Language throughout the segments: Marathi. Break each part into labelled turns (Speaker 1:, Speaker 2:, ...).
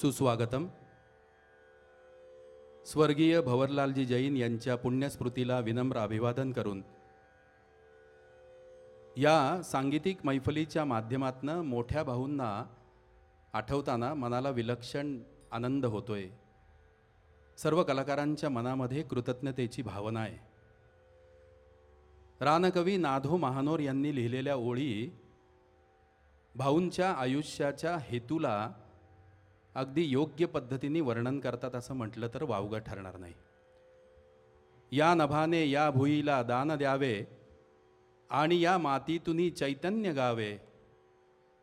Speaker 1: सुस्वागतम. स्वर्गीय भवरलालजी जैन यांच्या पुण्यस्मृतीला विनम्र अभिवादन करून या सांगीतिक मैफलीच्या माध्यमातून मोठ्या भाऊंना आठवताना मनाला विलक्षण आनंद होतोय. सर्व कलाकारांच्या मनामध्ये कृतज्ञतेची भावना आहे. रानकवी नाधो महानोर यांनी लिहिलेल्या ओळी भाऊंच्या आयुष्याच्या हेतूला अगदी योग्य पद्धतीने वर्णन करतात असं म्हटलं तर वावगं ठरणार नाही. या नभाने या भुईला दान द्यावे आणि या मातीतून चैतन्य गावे.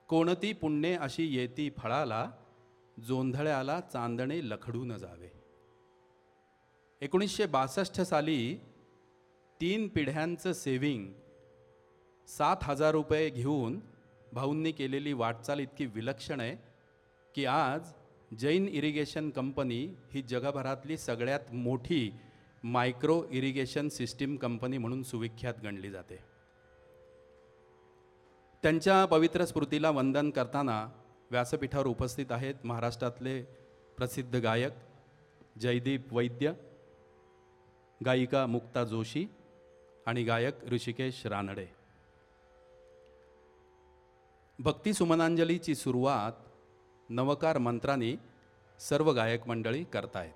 Speaker 1: कोणती पुण्ये अशी येती फळाला, जोंधळ्याला चांदणे लखडून जावे. 1962 साली 3 पिढ्यांचं सेव्हिंग 7,000 रुपये घेऊन भाऊंनी केलेली वाटचाल इतकी विलक्षण आहे की आज जैन इरिगेशन कंपनी ही जगभरातली सगळ्यात मोठी मायक्रो इरिगेशन सिस्टीम कंपनी म्हणून सुविख्यात गणली जाते. त्यांच्या पवित्र स्मृतीला वंदन करताना व्यासपीठावर उपस्थित आहेत महाराष्ट्रातले प्रसिद्ध गायक जयदीप वैद्य, गायिका मुक्ता जोशी आणि गायक ऋषिकेश रानडे. भक्ती सुमनांजलीची सुरुवात नवकार मंत्रांनी सर्व गायक मंडळी करतायत.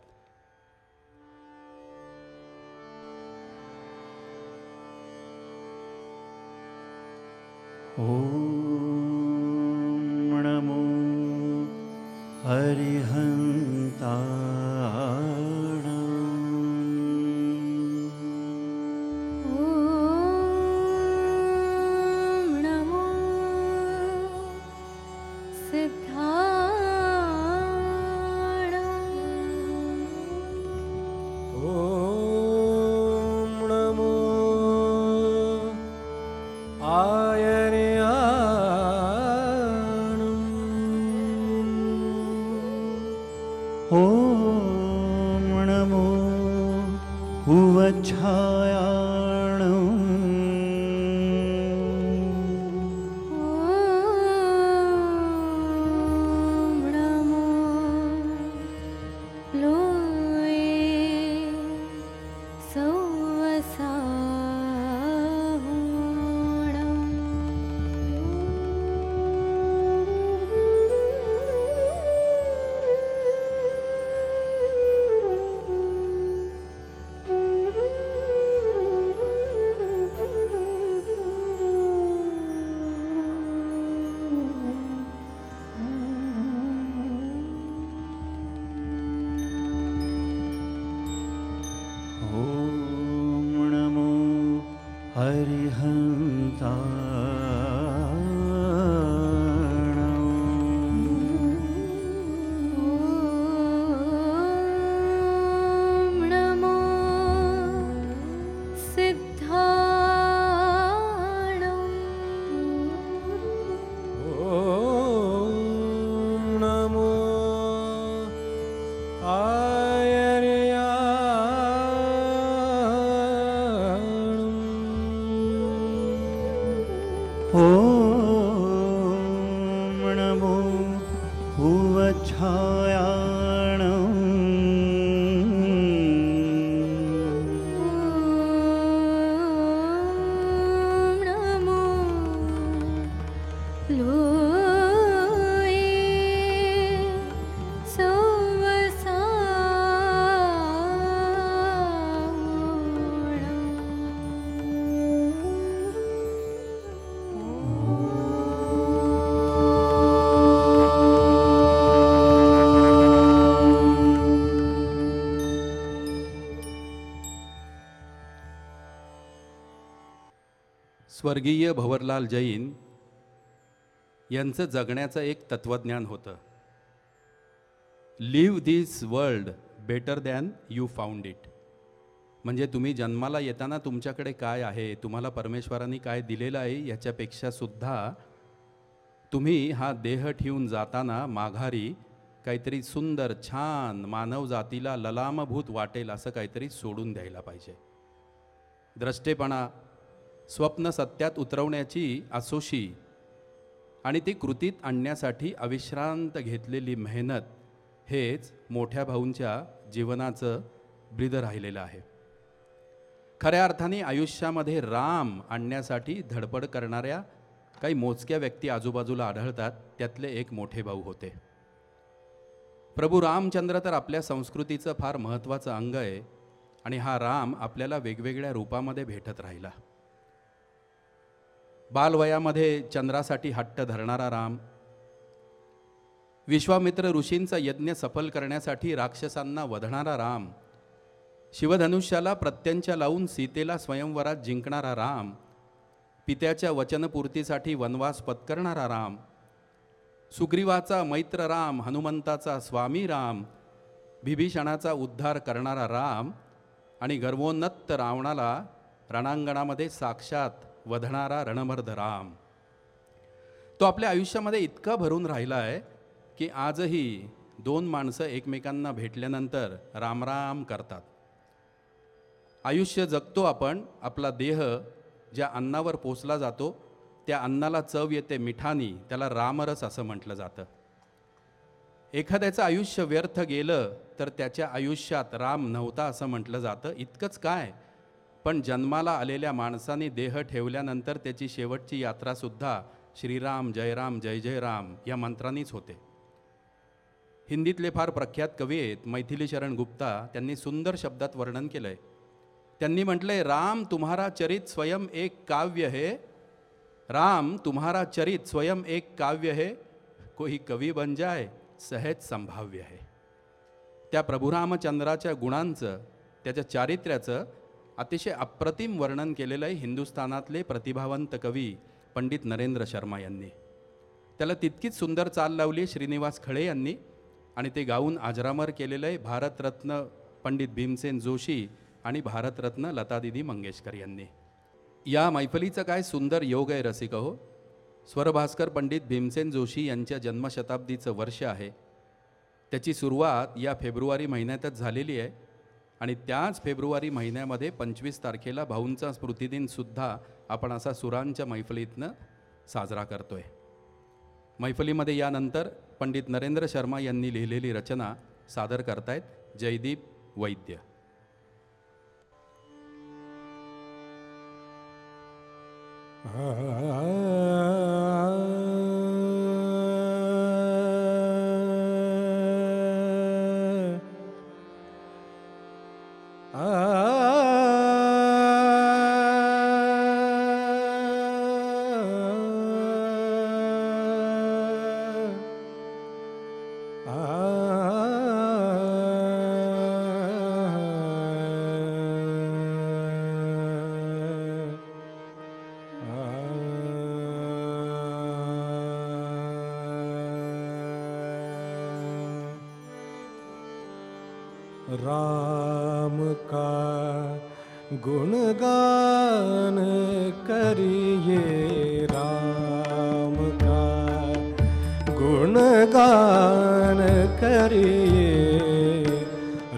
Speaker 2: ओम नमो हरिहंता ओम नमो उवच्छायाणं
Speaker 3: ओम नमो लोये
Speaker 2: हरिहंता
Speaker 3: ओम नमो सिद्धाणं
Speaker 2: ओम नमो ओम नमो उवच्छायाणं
Speaker 3: ओम नमो लोये
Speaker 1: स्वर्गीय भवरलाल जैन यांचं जगण्याचं एक तत्वज्ञान होतं. Live this world better than you found it. म्हणजे तुम्ही जन्माला येताना तुमच्याकडे काय आहे, तुम्हाला परमेश्वरांनी काय दिलेलं आहे याच्यापेक्षा सुद्धा तुम्ही हा देह ठेवून जाताना माघारी काहीतरी सुंदर छान मानव जातीला ललामभूत वाटेल असं काहीतरी सोडून द्यायला पाहिजे. द्रष्टेपणा, स्वप्न सत्यात उतरवण्याची आसोशी आणि ती कृतीत आणण्यासाठी अविश्रांत घेतलेली मेहनत हेच मोठ्या भाऊंच्या जीवनाचं ब्रीद राहिलेलं आहे. खऱ्या अर्थाने आयुष्यामध्ये राम आणण्यासाठी धडपड करणाऱ्या काही मोजक्या व्यक्ती आजूबाजूला आढळतात. त्यातले एक मोठे भाऊ होते. प्रभू रामचंद्र तर आपल्या संस्कृतीचं फार महत्त्वाचं अंग आहे आणि हा राम आपल्याला वेगवेगळ्या रूपामध्ये भेटत राहिला. बालवयामध्ये चंद्रासाठी हट्ट धरणारा राम, विश्वामित्र ऋषींचा यज्ञ सफल करण्यासाठी राक्षसांना वधणारा राम, शिवधनुष्याला प्रत्यंच्या लावून सीतेला स्वयंवरात जिंकणारा राम, पित्याच्या वचनपूर्तीसाठी वनवास पत्करणारा राम, सुग्रीवाचा मैत्र राम, हनुमंताचा स्वामी राम, बिभीषणाचा उद्धार करणारा राम आणि गर्वोन्नत रावणाला रणांगणामध्ये साक्षात वधणारा रणमर्द राम. तो आपल्या आयुष्यामध्ये इतका भरून राहिला आहे की आजही दोन माणसं एकमेकांना भेटल्यानंतर रामराम करतात. आयुष्य जगतो आपण, आपला देह ज्या अन्नावर पोसला जातो त्या अन्नाला चव येते मिठानी, त्याला रामरस असं म्हटलं जातं. एखाद्याचं आयुष्य व्यर्थ गेलं तर त्याच्या आयुष्यात राम नव्हता असं म्हटलं जातं. इतकंच काय, पण जन्माला आलेल्या माणसाने देह ठेवल्यानंतर त्याची शेवटची यात्रासुद्धा श्रीराम जयराम जय जय राम या मंत्रांनीच होते. हिंदीतले फार प्रख्यात कवी आहेत मैथिली शरण गुप्ता, त्यांनी सुंदर शब्दात वर्णन केलं आहे. त्यांनी म्हटलंय, राम तुम्हारा चरित स्वयं एक काव्य है, राम तुम्हारा चरित स्वयं एक काव्य है, कोई कवी बन जाए सहज संभाव्य है. त्या प्रभुरामचंद्राच्या गुणांचं, त्याच्या चारित्र्याचं अतिशय अप्रतिम वर्णन केलेलं आहे हिंदुस्थानातले प्रतिभावंत कवी पंडित नरेंद्र शर्मा यांनी. त्याला तितकीच सुंदर चाल लावली श्रीनिवास खळे यांनी आणि ते गाऊन अजरामर केलेलं आहे भारतरत्न पंडित भीमसेन जोशी आणि भारतरत्न लतादीदी मंगेशकर यांनी. या मैफलीचं काय सुंदर योग आहे रसिक हो. स्वरभास्कर पंडित भीमसेन जोशी यांच्या जन्मशताब्दीचं वर्ष आहे. त्याची सुरुवात या फेब्रुवारी महिन्यातच झालेली आहे आणि त्याच फेब्रुवारी महिन्यामध्ये 25 तारखेला भाऊंचा स्मृतिदिनसुद्धा आपण असा सुरांच्या मैफलीतनं साजरा करतो आहे. मैफलीमध्ये यानंतर पंडित नरेंद्र शर्मा यांनी लिहिलेली रचना सादर करतायत जयदीप वैद्य.
Speaker 2: राम का गुणगान करिए, राम का गुणगान करिए,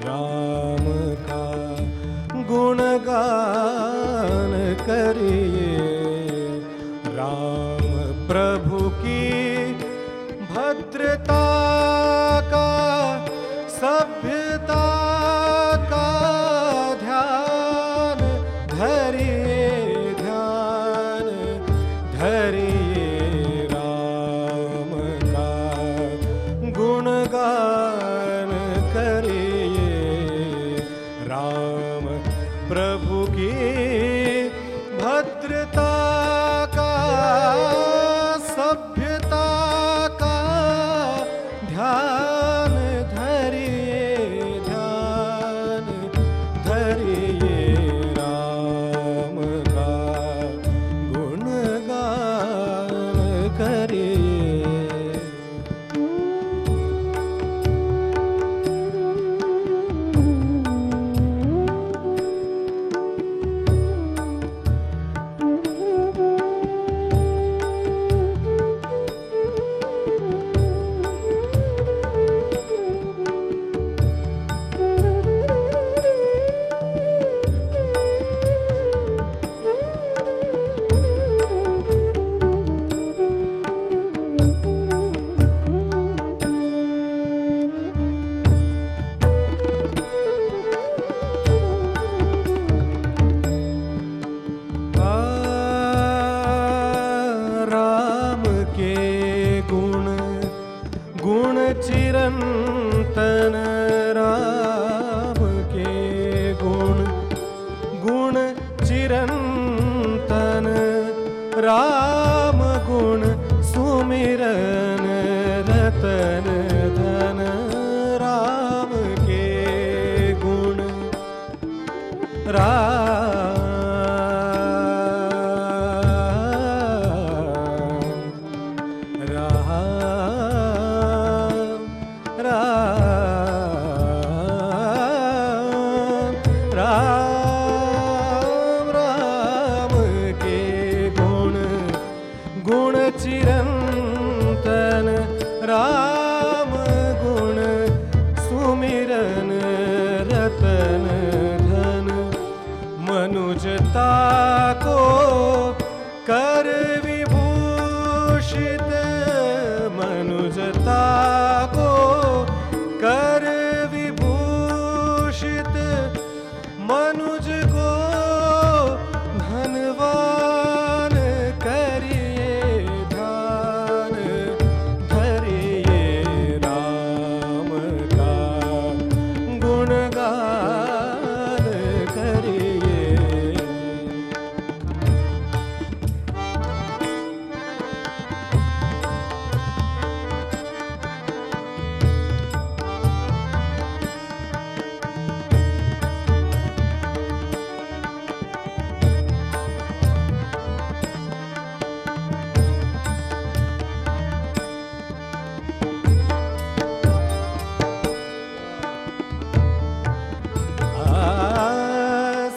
Speaker 2: राम का गुणगान करिए. राम प्रभु की भद्रता का, सभ्यता का ध्यान धरिए, ध्यान धरिए. राम का गुणगान करिए, राम प्रभु की भद्रता का, सभ्यता का ध्यान धरिए, ध्यान धरिए. राम का गुणगान करिए. चिरंतन राम के गुण चिरंतन राम गुण सुमिरन रतन धन राम के गुण राम के गुण चिरंतन राम गुण सुमिरन रतन धन मनुजता को कर विभूषित मनुजता को कर विभूषित मनुज को धनवान करिए ध्यान धरिए राम का गुणगान करिए।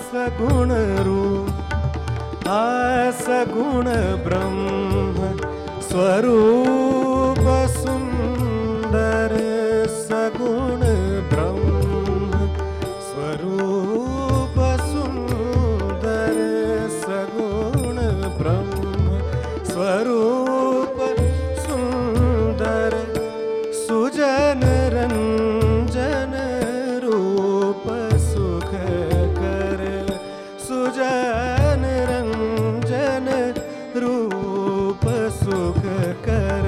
Speaker 2: सगुण रूप सगुण ब्रह्म स्वरूप सुंदर सगुण ब्रह्म स्वरूप सुंदर सगुण ब्रह्म स्वरूप सुंदर सुजन रंजन रूप सुख कर सुजन रंजन रूप सुख कर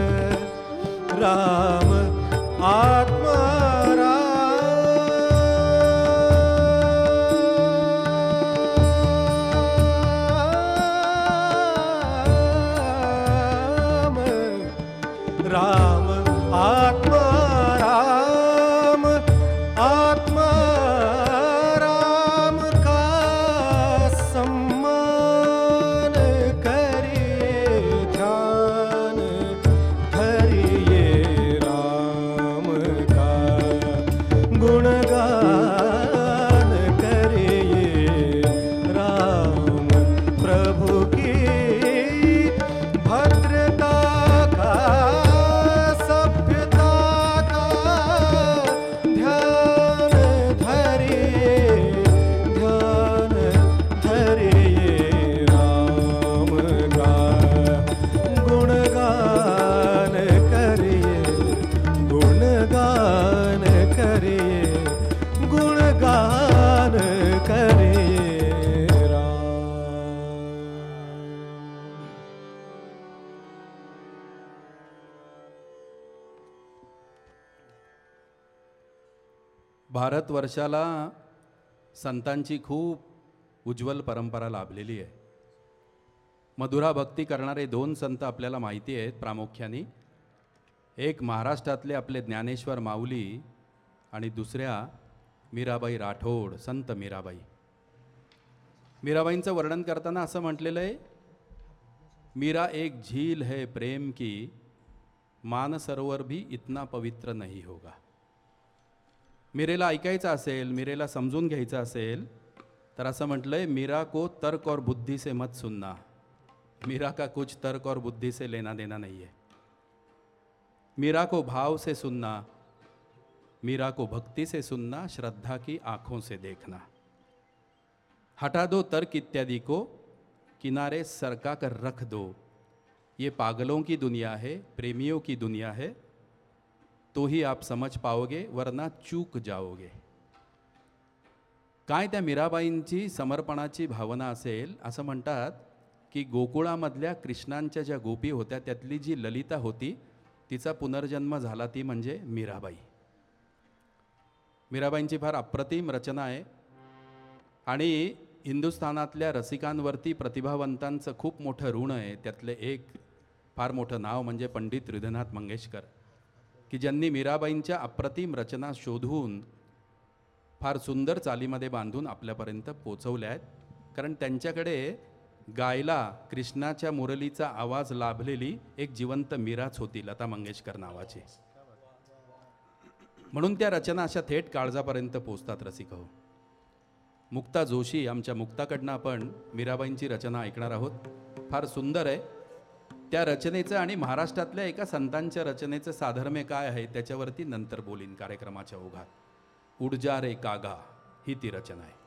Speaker 2: राम आत्मा राम आत्मा राम आत्मा राम का सम्मान करिए ध्यान धरिए राम का गुणगान करिए राम प्रभु की भद्रता का सभ्यता का ध्यान धरिए राम का गुणगान करिए गुणगान करिए गुणगान करिए राम।
Speaker 1: भारतवर्षाला संतांची खूप उज्ज्वल परंपरा लाभलेली आहे. मधुरा भक्ती करणारे दोन संत आपल्याला माहिती आहेत प्रामुख्याने. एक महाराष्ट्रातले आपले ज्ञानेश्वर माऊली आणि दुसऱ्या मीराबाई राठोड, संत मीराबाई. मीराबाईंचं वर्णन करताना असं म्हटलेलं आहे, मीरा एक झील है प्रेम की, मानसरोवर भी इतना पवित्र नहीं होगा. मीरेला ऐकायचं असेल, मीरेला समजून घ्यायचं असेल तर असं म्हटलंय, मीरा को तर्क और बुद्धि से मत सुनना, मीरा का कुछ तर्क और बुद्धि से लेना देना नहीं है. मीरा को भाव से सुनना, मीरा को भक्ति से सुनना, श्रद्धा की आंखों से देखना. हटा दो तर्क इत्यादि को, किनारे सरका कर रख दो. ये पागलों की दुनिया है, प्रेमियों की दुनिया है. तो ही आप समझ पाओगे, वरना चूक जाओगे. काय त्या मीराबाईंची समर्पणाची भावना असेल. असं म्हणतात की गोकुळामधल्या कृष्णांच्या ज्या गोपी होत्या त्यातली जी ललिता होती तिचा पुनर्जन्म झाला ती म्हणजे मीराबाई. मीराबाईंची फार अप्रतिम रचना आहे आणि हिंदुस्थानातल्या रसिकांवरती प्रतिभावंतांचं खूप मोठं ऋण आहे. त्यातले एक फार मोठं नाव म्हणजे पंडित हृदयनाथ मंगेशकर, की ज्यांनी मीराबाईंच्या अप्रतिम रचना शोधून फार सुंदर चालीमध्ये बांधून आपल्यापर्यंत पोचवल्या आहेत. कारण त्यांच्याकडे गायला कृष्णाच्या मुरलीचा आवाज लाभलेली एक जिवंत मीराच होती, लता मंगेशकर नावाची. म्हणून त्या रचना अशा थेट काळजापर्यंत पोचतात रसिक हो. मुक्ता जोशी, आमच्या मुक्ताकडनं आपण मीराबाईंची रचना ऐकणार आहोत. फार सुंदर आहे. त्या रचनेचं आणि महाराष्ट्रातल्या एका संतांच्या रचनेचं साधर्म्य काय आहे त्याच्यावरती नंतर बोलीन कार्यक्रमाच्या ओघात. उडजा रे कागा ही ती रचना आहे.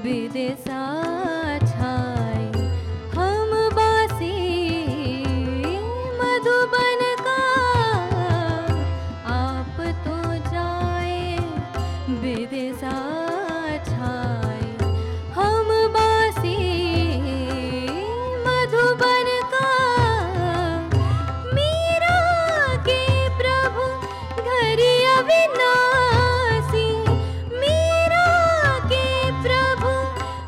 Speaker 3: विदेसा छाई हम बासी मधुबन का आप तो जाए विदेसा छाई हम बासी मधुबन का मीरा के प्रभु घर अविनाशी मीरा के प्रभु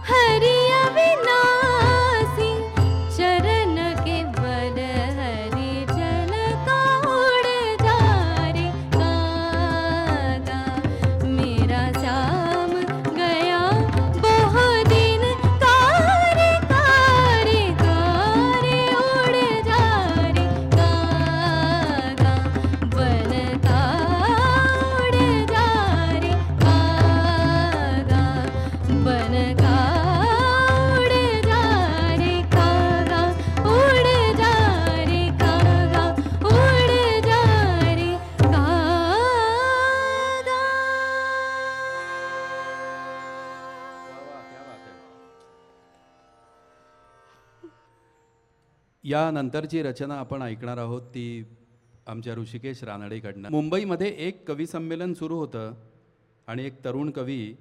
Speaker 3: हरि अविनाशी चरण के बल हरि जन का उड़ जा रे कागा मेरा श्याम गया बहु दिन कार कार कार उड़ जा रे कागा बन का उड़ जा रे कागा बन का उड़ जा रे कागा उड़ जा रे कागा उड़ जा रे
Speaker 1: यानंतरची रचना आपण ऐकणार आहोत ती आमच्या ऋषिकेश रानडेकडनं. मुंबईमध्ये एक कवी संमेलन सुरू होतं आणि एक तरुण कवी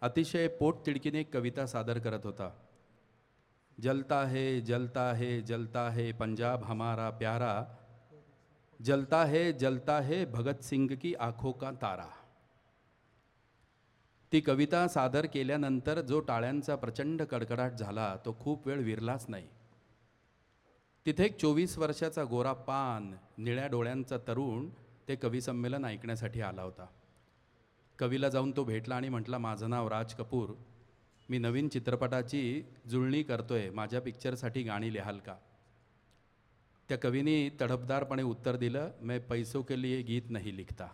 Speaker 1: अतिशय पोटतिडकीने एक कविता सादर करत होता. जलता है जलता है जलता है पंजाब हमारा प्यारा, जलता है भगत सिंग की आंखों का तारा. ती कविता सादर केल्यानंतर जो टाळ्यांचा प्रचंड कडकडाट झाला तो खूप वेळ विरलाच नाही. तिथे एक 24 वर्षाचा गोरा पान निळ्या डोळ्यांचा तरुण ते कवी संमेलन ऐकण्यासाठी आला होता. कवीला जाऊन तो भेटला आणि म्हटला, माझं नाव राज कपूर, मी नवीन चित्रपटाची जुळणी करतोय, माझ्या पिक्चरसाठी गाणी लिहाल का. त्या कवीने तडफदारपणे उत्तर दिलं, मैं पैसों के लिए गीत नहीं लिखता.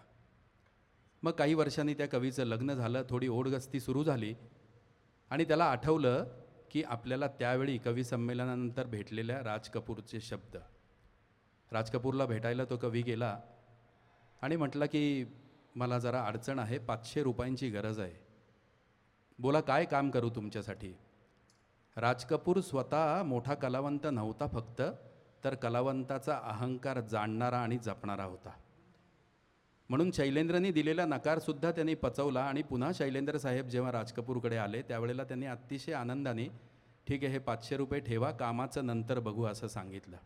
Speaker 1: मग काही वर्षांनी त्या कवीचं लग्न झालं, थोडी ओढगस्ती सुरू झाली आणि त्याला आठवलं की आपल्याला त्यावेळी कवी संमेलनानंतर भेटलेल्या राज कपूरचे शब्द. राज कपूरला भेटायला तो कवी गेला आणि म्हटलं की मला जरा अडचण आहे, 500 रुपयांची गरज आहे, बोला काय काम करू तुमच्यासाठी. राज कपूर स्वतः मोठा कलावंत नव्हता फक्त, तर कलावंताचा अहंकार जाणणारा आणि जपणारा होता. म्हणून शैलेंद्रनी दिलेला नकारसुद्धा त्यांनी पचवला आणि पुन्हा शैलेंद्र साहेब जेव्हा राज कपूरकडे आले त्यावेळेला त्यांनी अतिशय आनंदाने, ठीक आहे हे 500 रुपये ठेवा, कामाचं नंतर बघू असं सांगितलं.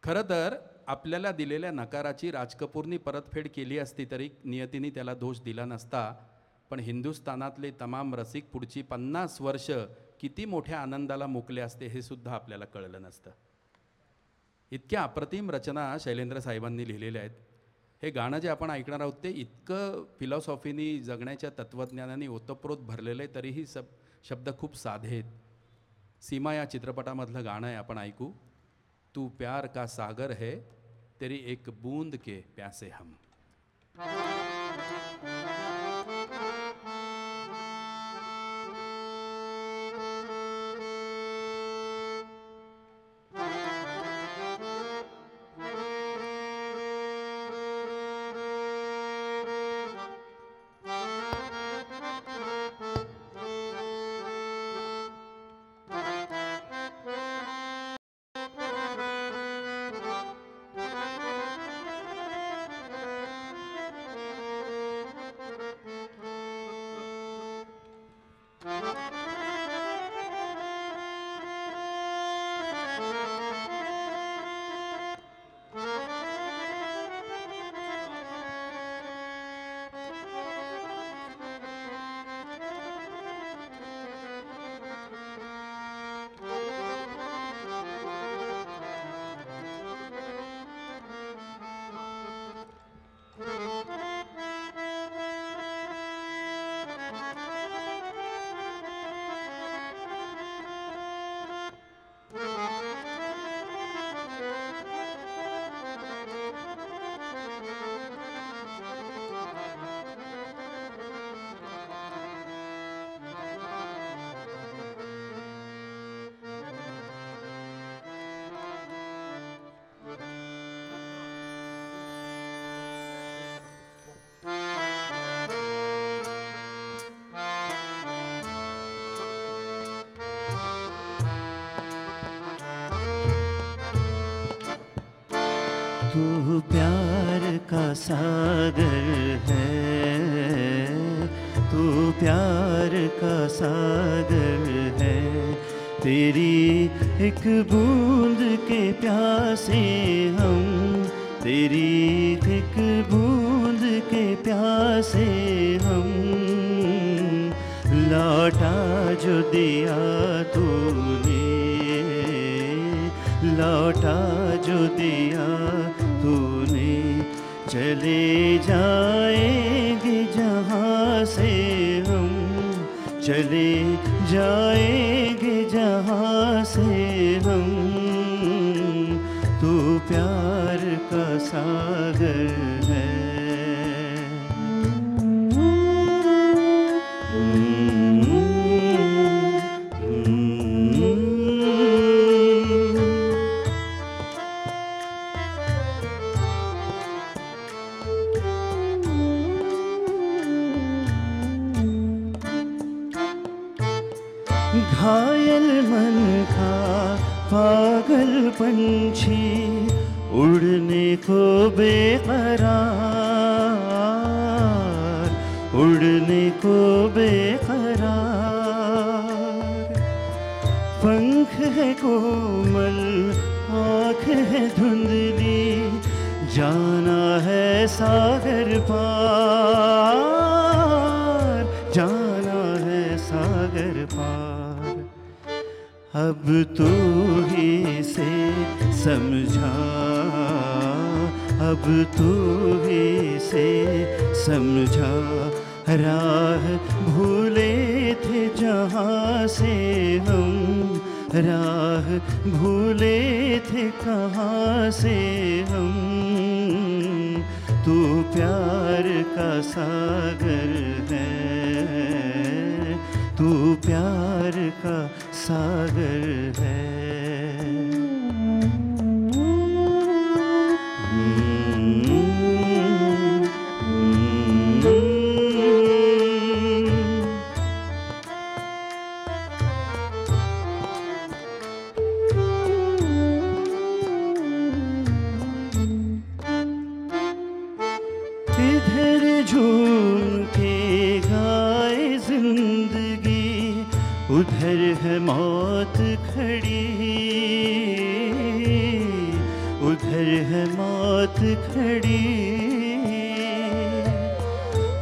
Speaker 1: खरं तर आपल्याला दिलेल्या नकाराची राज कपूरनी परतफेड केली असती तरी नियतीने त्याला दोष दिला नसता. पण हिंदुस्थानातले तमाम रसिक पुढची 50 वर्ष किती मोठ्या आनंदाला मुकले असते हे सुद्धा आपल्याला कळलं नसतं. इतक्या अप्रतिम रचना शैलेंद्र साहेबांनी लिहिलेल्या आहेत. हे गाणं जे आपण ऐकणार आहोत ते इतकं फिलॉसॉफीनी जगण्याच्या तत्त्वज्ञानाने ओतप्रोत भरलेलं आहे, तरीही शब्द खूप साधे आहेत. सीमा या चित्रपटामधलं गाणं आहे, आपण ऐकू. तू प्यार का सागर है, तेरी एक बूंद के प्यासे हम.
Speaker 4: प्यार का सागर है, तू प्यार का सागर है। तेरी एक बूंद के प्यासे हम, तेरी एक बूंद के प्यासे हम। लौटा जो दिया तूने, लौटा जो दिया तूने, चले जाएंगे जहाँ से हम, चले जाएंगे जहाँ से हम। तू प्यार का सागर है। घायल मन का पागल पंछी, उड़ने को बेकरार, उड़ने को बेकरार। पंख है कोमल, आँख है धुंधली, जाना है सागर पार, जाना है सागर पार। अब तू ही से समझा, अब तू ही से समझा। राह भूले थे जहाँ से हम, राह भूले थे कहाँ से हम। तू प्यार का सागर है, तू प्यार का सागर है। इधर झूम के गाए जिंदगी, उधर है मौत खड़ी, उधर है मौत खड़ी।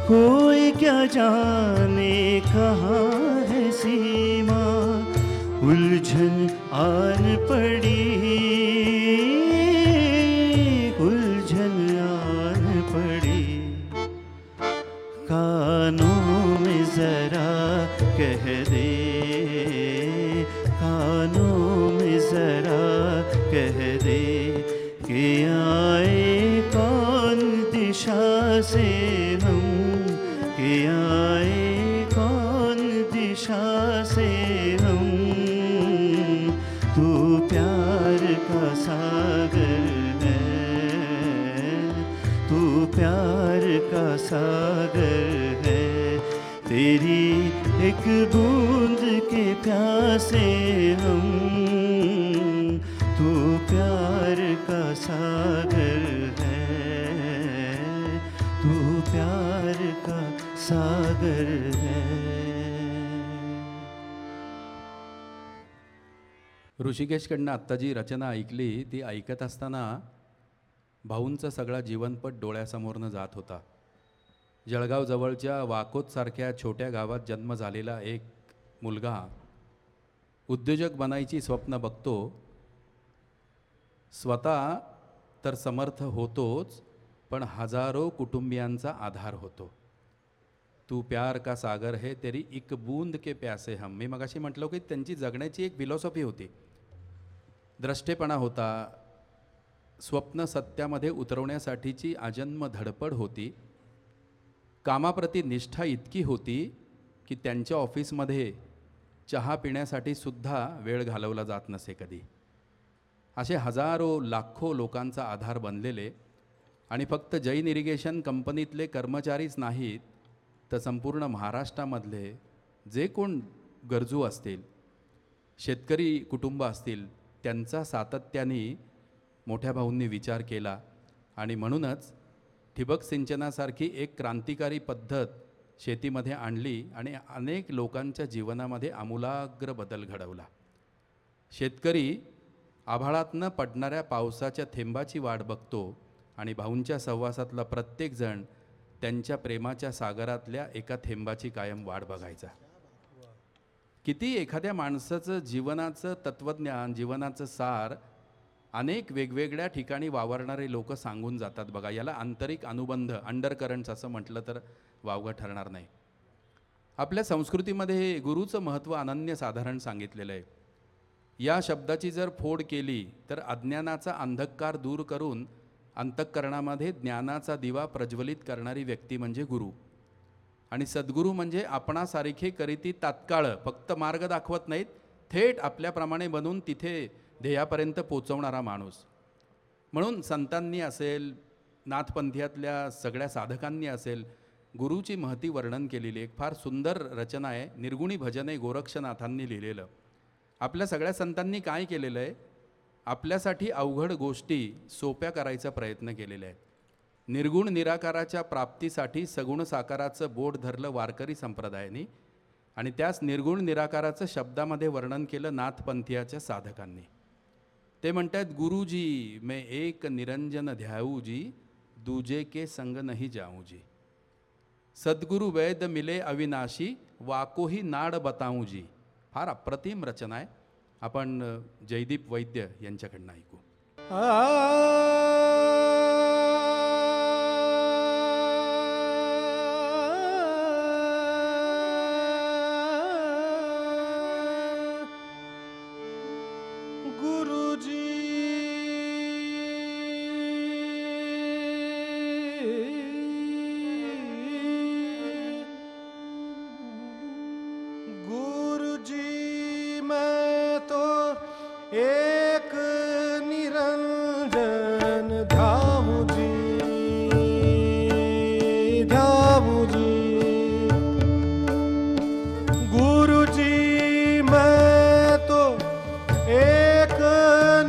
Speaker 4: कोई क्या जाने कहाँ है सीमा, उलझन आन पड़ी, उलझन आन पड़ी। कानों में जरा कह दे, कानों में जरा कह दे, कि आए कौन दिशा से हम, कि आए कौन दिशा से हम। तू प्यार का सागर है, तू प्यार का सागर है। तेरी एक बूंद के प्यासे हम, तू प्यार का सागर है, तू प्यार का सागर है।
Speaker 1: ऋषिकेशकडनं आत्ता जी रचना ऐकली ती ऐकत असताना भाऊंचा सगळा जीवनपट डोळ्यासमोरनं जात होता. जळगाव जवळच्या वाकोदसारख्या छोट्या गावात जन्म झालेला एक मुलगा उद्योजक बनायची स्वप्न बघतो. स्वतः तर समर्थ होतोच, पण हजारो कुटुंबियांचा आधार होतो. तू प्यार का सागर है, तेरी एक बूंद के प्यासे हम. मी मगाशी म्हटलं की त्यांची जगण्याची एक फिलॉसॉफी होती, द्रष्टेपणा होता, स्वप्न सत्यामध्ये उतरवण्यासाठीची आजन्म धडपड होती. कामाप्रती निष्ठा इतकी होती की त्यांच्या ऑफिसमध्ये चहा पिण्यासाठी सुद्धा वेळ घालवला जात नसे कधी. असे हजारो लाखो लोकांचा आधार बनलेले आणि फक्त जैन इरिगेशन कंपनीतले कर्मचारीच नाहीत, तर संपूर्ण महाराष्ट्रामधले जे कोण गरजू असतील, शेतकरी कुटुंब असतील, त्यांचा सातत्याने मोठ्या भाऊंनी विचार केला आणि म्हणूनच ठिबक सिंचनासारखी एक क्रांतिकारी पद्धत शेतीमध्ये आणली आणि अनेक लोकांच्या जीवनामध्ये आमूलाग्र बदल घडवला. शेतकरी आभाळातनं पडणाऱ्या पावसाच्या थेंबाची वाट बघतो आणि भाऊंच्या सहवासातला प्रत्येकजण त्यांच्या प्रेमाच्या सागरातल्या एका थेंबाची कायम वाट बघायचा. किती एखाद्या माणसाचं जीवनाचं तत्त्वज्ञान, जीवनाचं सार अनेक वेगवेगळ्या ठिकाणी वावरणारे लोक सांगून जातात बघा. याला आंतरिक अनुबंध, अंडरकरंट्स असं म्हटलं तर वावगं ठरणार नाही. आपल्या संस्कृतीमध्ये गुरुचं महत्त्व अनन्यसाधारण सांगितलेलं आहे. या शब्दाची जर फोड केली तर अज्ञानाचा अंधकार दूर करून अंतःकरणामध्ये ज्ञानाचा दिवा प्रज्वलित करणारी व्यक्ती म्हणजे गुरु. आणि सद्गुरू म्हणजे आपणासारखे करीती तात्काळ फक्त मार्ग दाखवत नाहीत, थेट आपल्याप्रमाणे बनून तिथे ध्येयापर्यंत पोचवणारा माणूस. म्हणून संतांनी असेल, नाथपंथीयातल्या सगळ्या साधकांनी असेल, गुरुची महती वर्णन केलेली एक फार सुंदर रचना आहे. निर्गुणी भजन आहे, गोरक्षनाथांनी लिहिलेलं. आपल्या सगळ्या संतांनी काय केलेलं आहे, आपल्यासाठी अवघड गोष्टी सोप्या करायचा प्रयत्न केलेला आहे. निर्गुण निराकाराच्या प्राप्तीसाठी सगुण साकाराचं बोट धरलं वारकरी संप्रदायाने आणि त्याच निर्गुण निराकाराचं शब्दामध्ये वर्णन केलं नाथपंथीयाच्या साधकांनी. ते म्हणतात, गुरुजी मैं एक निरंजन ध्याऊ जी, दूजे के संग नहीं जाऊं जी. सद्गुरु वैद मिले अविनाशी, वाकोही नाड बताऊं जी. फार अप्रतिम रचना आहे. आपण जयदीप वैद्य यांच्याकडनं ऐकू.
Speaker 2: गुरुजी गुरुजी मैं तो एक निरंजन ध्याऊं जी ध्याऊं जी. गुरुजी मैं तो एक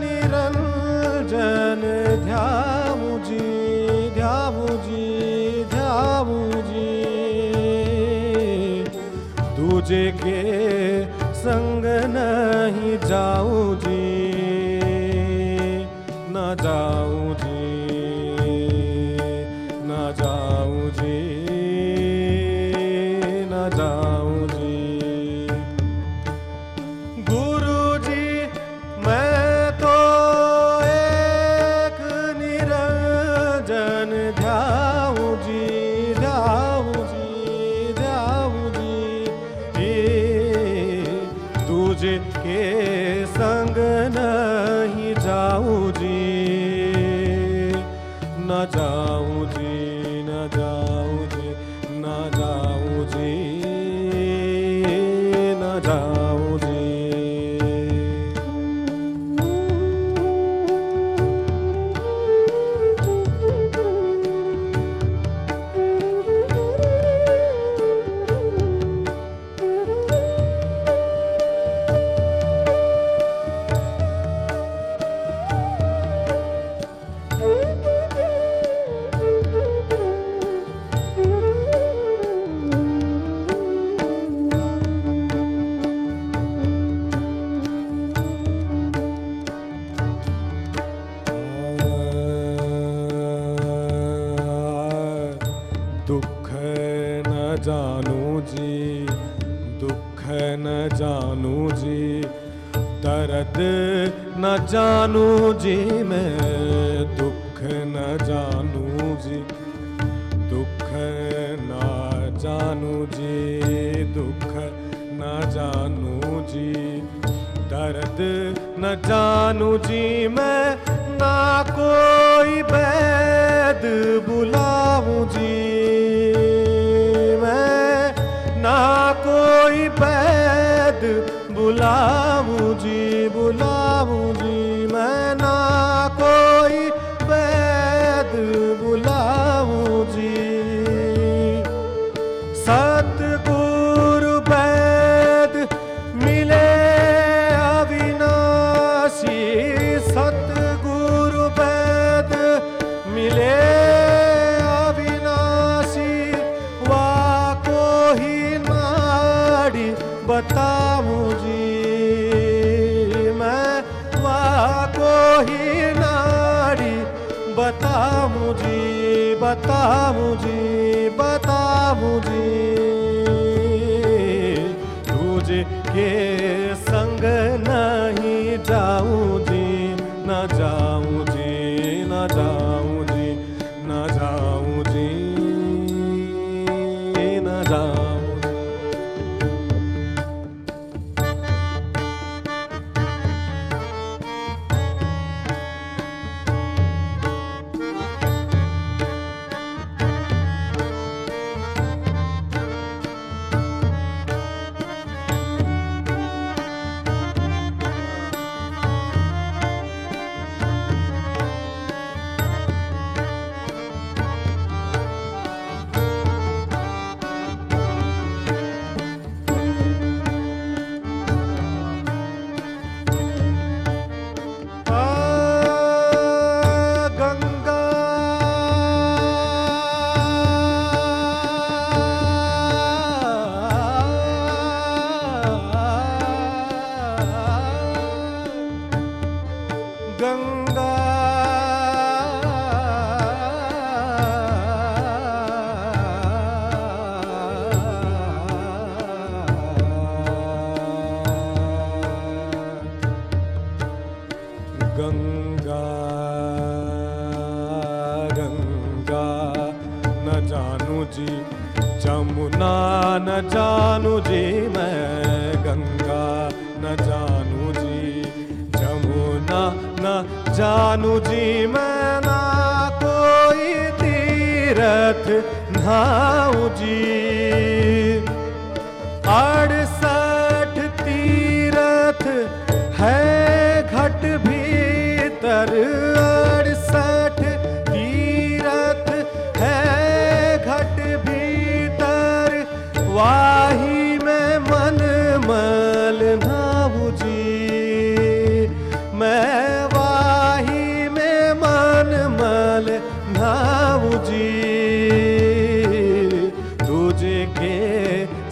Speaker 2: निरंजन ध्याऊं जी ध्याऊं जी ध्याऊं जी. दूजे के संग नहीं जाऊं जी न जाऊं जी न जाऊं जी न जाऊं जी. गुरुजी मैं तो एक निरंजन ध्याऊं जी ध्याऊं जी ध्याऊं जी. दूजे के संग नहीं जाऊं जी न जाऊं जी न जाऊं जी न जाऊं जी न जाऊं जी. दुख न जानू जी दुख न जानू जी. दर्द न जानू जी मैं दुख न जानू जी. दुख न जानू जी दुख न जानू जी. दर्द न जानू जी मैं ना कोई वैद बुलाऊं जी. मैं ना कोई वैद बुलाऊं जी बुलाऊं जी. मैं ना कोई वैद बुलाऊं जी. सतगुरु वैद मिले अविनाशी. सतगुरु वैद मिले बताऊं जी तुझे के संग नहीं जाऊं जी, न जाऊं जी, न जाऊं जी, न जाऊं जी, न जाऊं जी। गंगा गंगा गंगा गंगा न जानू जी, जमुना न जानू जी मैं, गंगा न जानू जी, जमुना न जानू जी मैं, ना कोई तीरथ नहाऊं जी। 68 तीरथ है घट भीतर, 68 तीरथ है घट भीतर, वाही में मन मल नहाऊं जी, मैं वाही में मन मल नहाऊं जी। तुझे के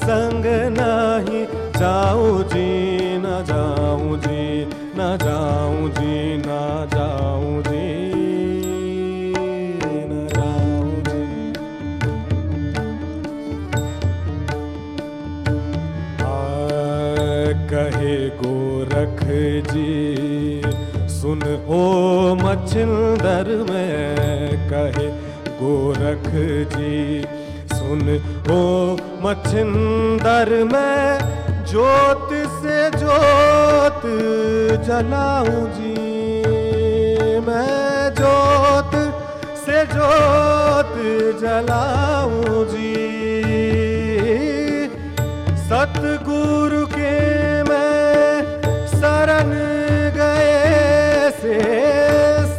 Speaker 2: संग नहीं जाऊं जी, न जाऊं जी, न जाऊं जी, न जाऊं जी, न जाऊं जी। कहे गोरख जी सुन ओ मच्छिंदर में, कहे गोरख जी सुन ओ मच्छिंदर में, ज्योत से ज्योत जलाऊं जी, मैं ज्योत से ज्योत जलाऊं जी। सतगुरु के मैं शरण गए से,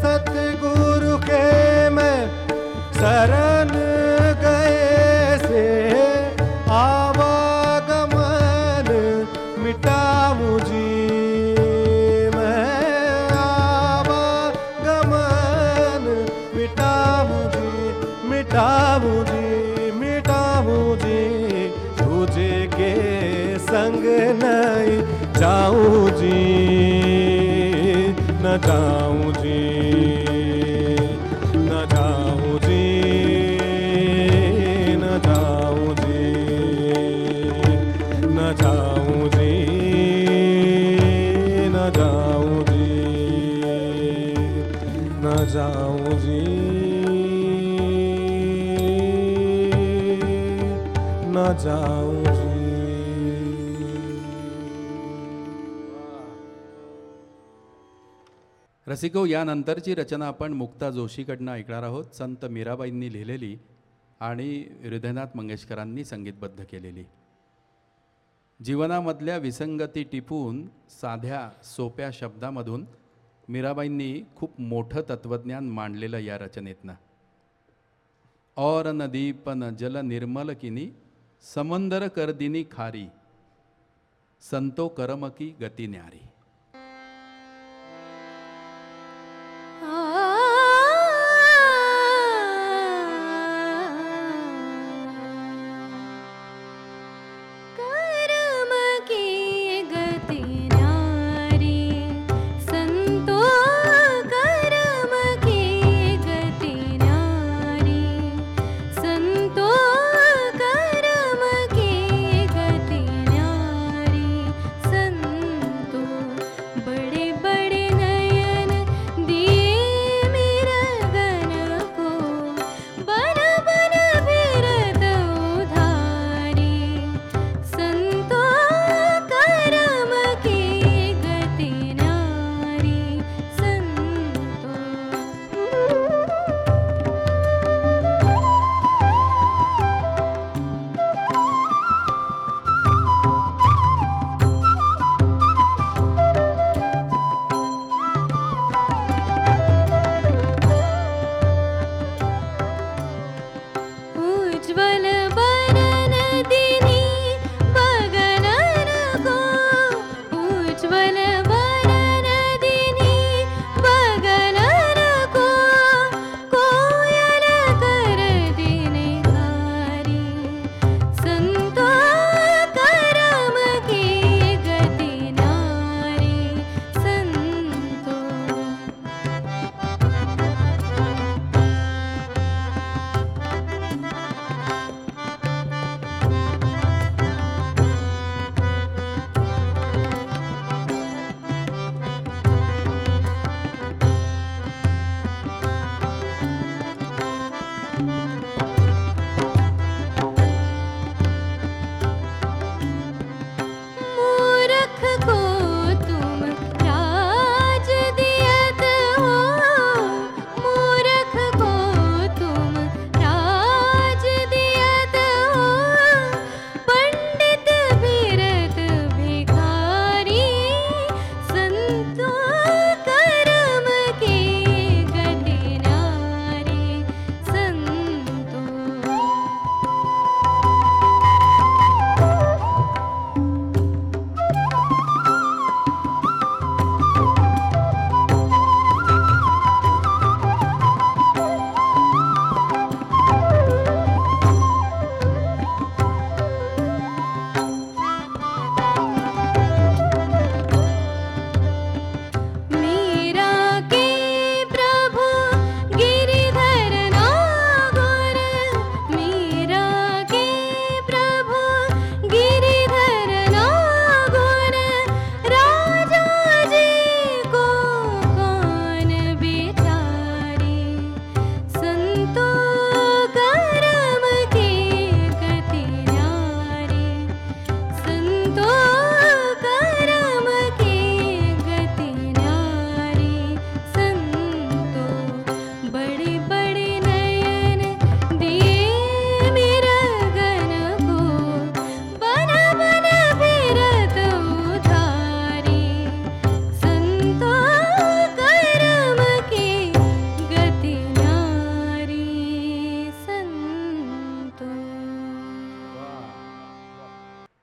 Speaker 2: सतगुरु के मैं शरण गए से, आवागमन मिटाऊं जी, मैं आवागमन मिटाऊं जी, मिटाऊं जी, मिटाऊं जी। तुझे के संग नहीं जाऊं जी, न जाऊं जी, न जाऊं जी, न जाऊं जी, न जाऊं जी, न जाऊं जी, न जाऊं जी, न जाऊं जी।
Speaker 1: रसिको, यानंतरची रचना आपण मुक्ता जोशीकडनं ऐकणार आहोत. संत मीराबाईंनी लिहिलेली आणि हृदयनाथ मंगेशकरांनी संगीतबद्ध केलेली. जीवनामधल्या विसंगती टिपून साध्या सोप्या शब्दामधून मीराबाईंनी खूप मोठं तत्त्वज्ञान मांडलेलं या रचनेतनं. और नदीपन जल निर्मल किनी, समंदर करदिनी खारी, संतो करम की गती न्यारी.
Speaker 3: कर्म की गति न्यारी, संतो कर्म की गति न्यारी,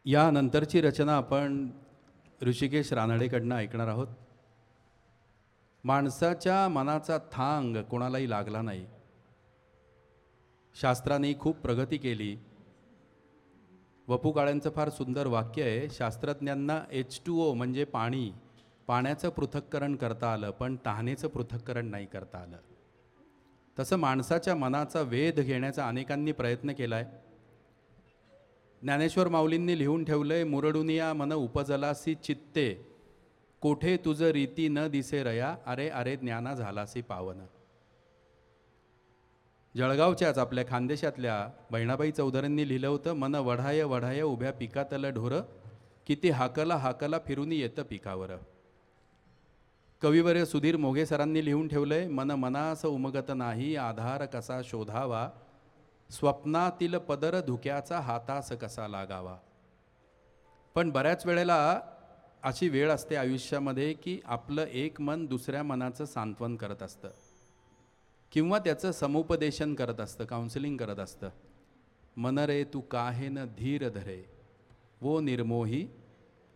Speaker 1: यानंतरची रचना आपण ऋषिकेश रानडेकडनं ऐकणार आहोत. माणसाच्या मनाचा थांग कोणालाही लागला नाही. शास्त्रांनी खूप प्रगती केली. वपू काळ्यांचं फार सुंदर वाक्य आहे, शास्त्रज्ञांना H2O म्हणजे पाण्याचं पृथक्करण करता आलं, पण तहानेचं पृथक्करण नाही करता आलं. तसं माणसाच्या मनाचा वेध घेण्याचा अनेकांनी प्रयत्न केला आहे. ज्ञानेश्वर माऊलींनी लिहून ठेवलंय, मुरडुनिया मन उपजलासी चित्ते, कोठे तुझं रीती न दिसे रया, अरे अरे ज्ञाना झालासी पावन. जळगावच्याच आपल्या खानदेशातल्या बहिणाबाई चौधरींनी लिहिलं होतं, मन वढाय वढाय उभ्या पिकातलं ढोर, किती हाकला हाकला फिरूनी येतं पिकावर. कविवर्य सुधीर मोघे सरांनी लिहून ठेवलंय, मन मनास उमगत नाही, आधार कसा शोधावा, स्वप्नातील पदर धुक्याचा हातास कसा लागावा. पण बऱ्याच वेळेला अशी वेळ असते आयुष्यामध्ये की आपलं एक मन दुसऱ्या मनाचं सांत्वन करत असतं किंवा त्याचं समुपदेशन करत असतं, काउन्सिलिंग करत असतं. मन रे तू काहे न धीर धरे, वो निर्मोही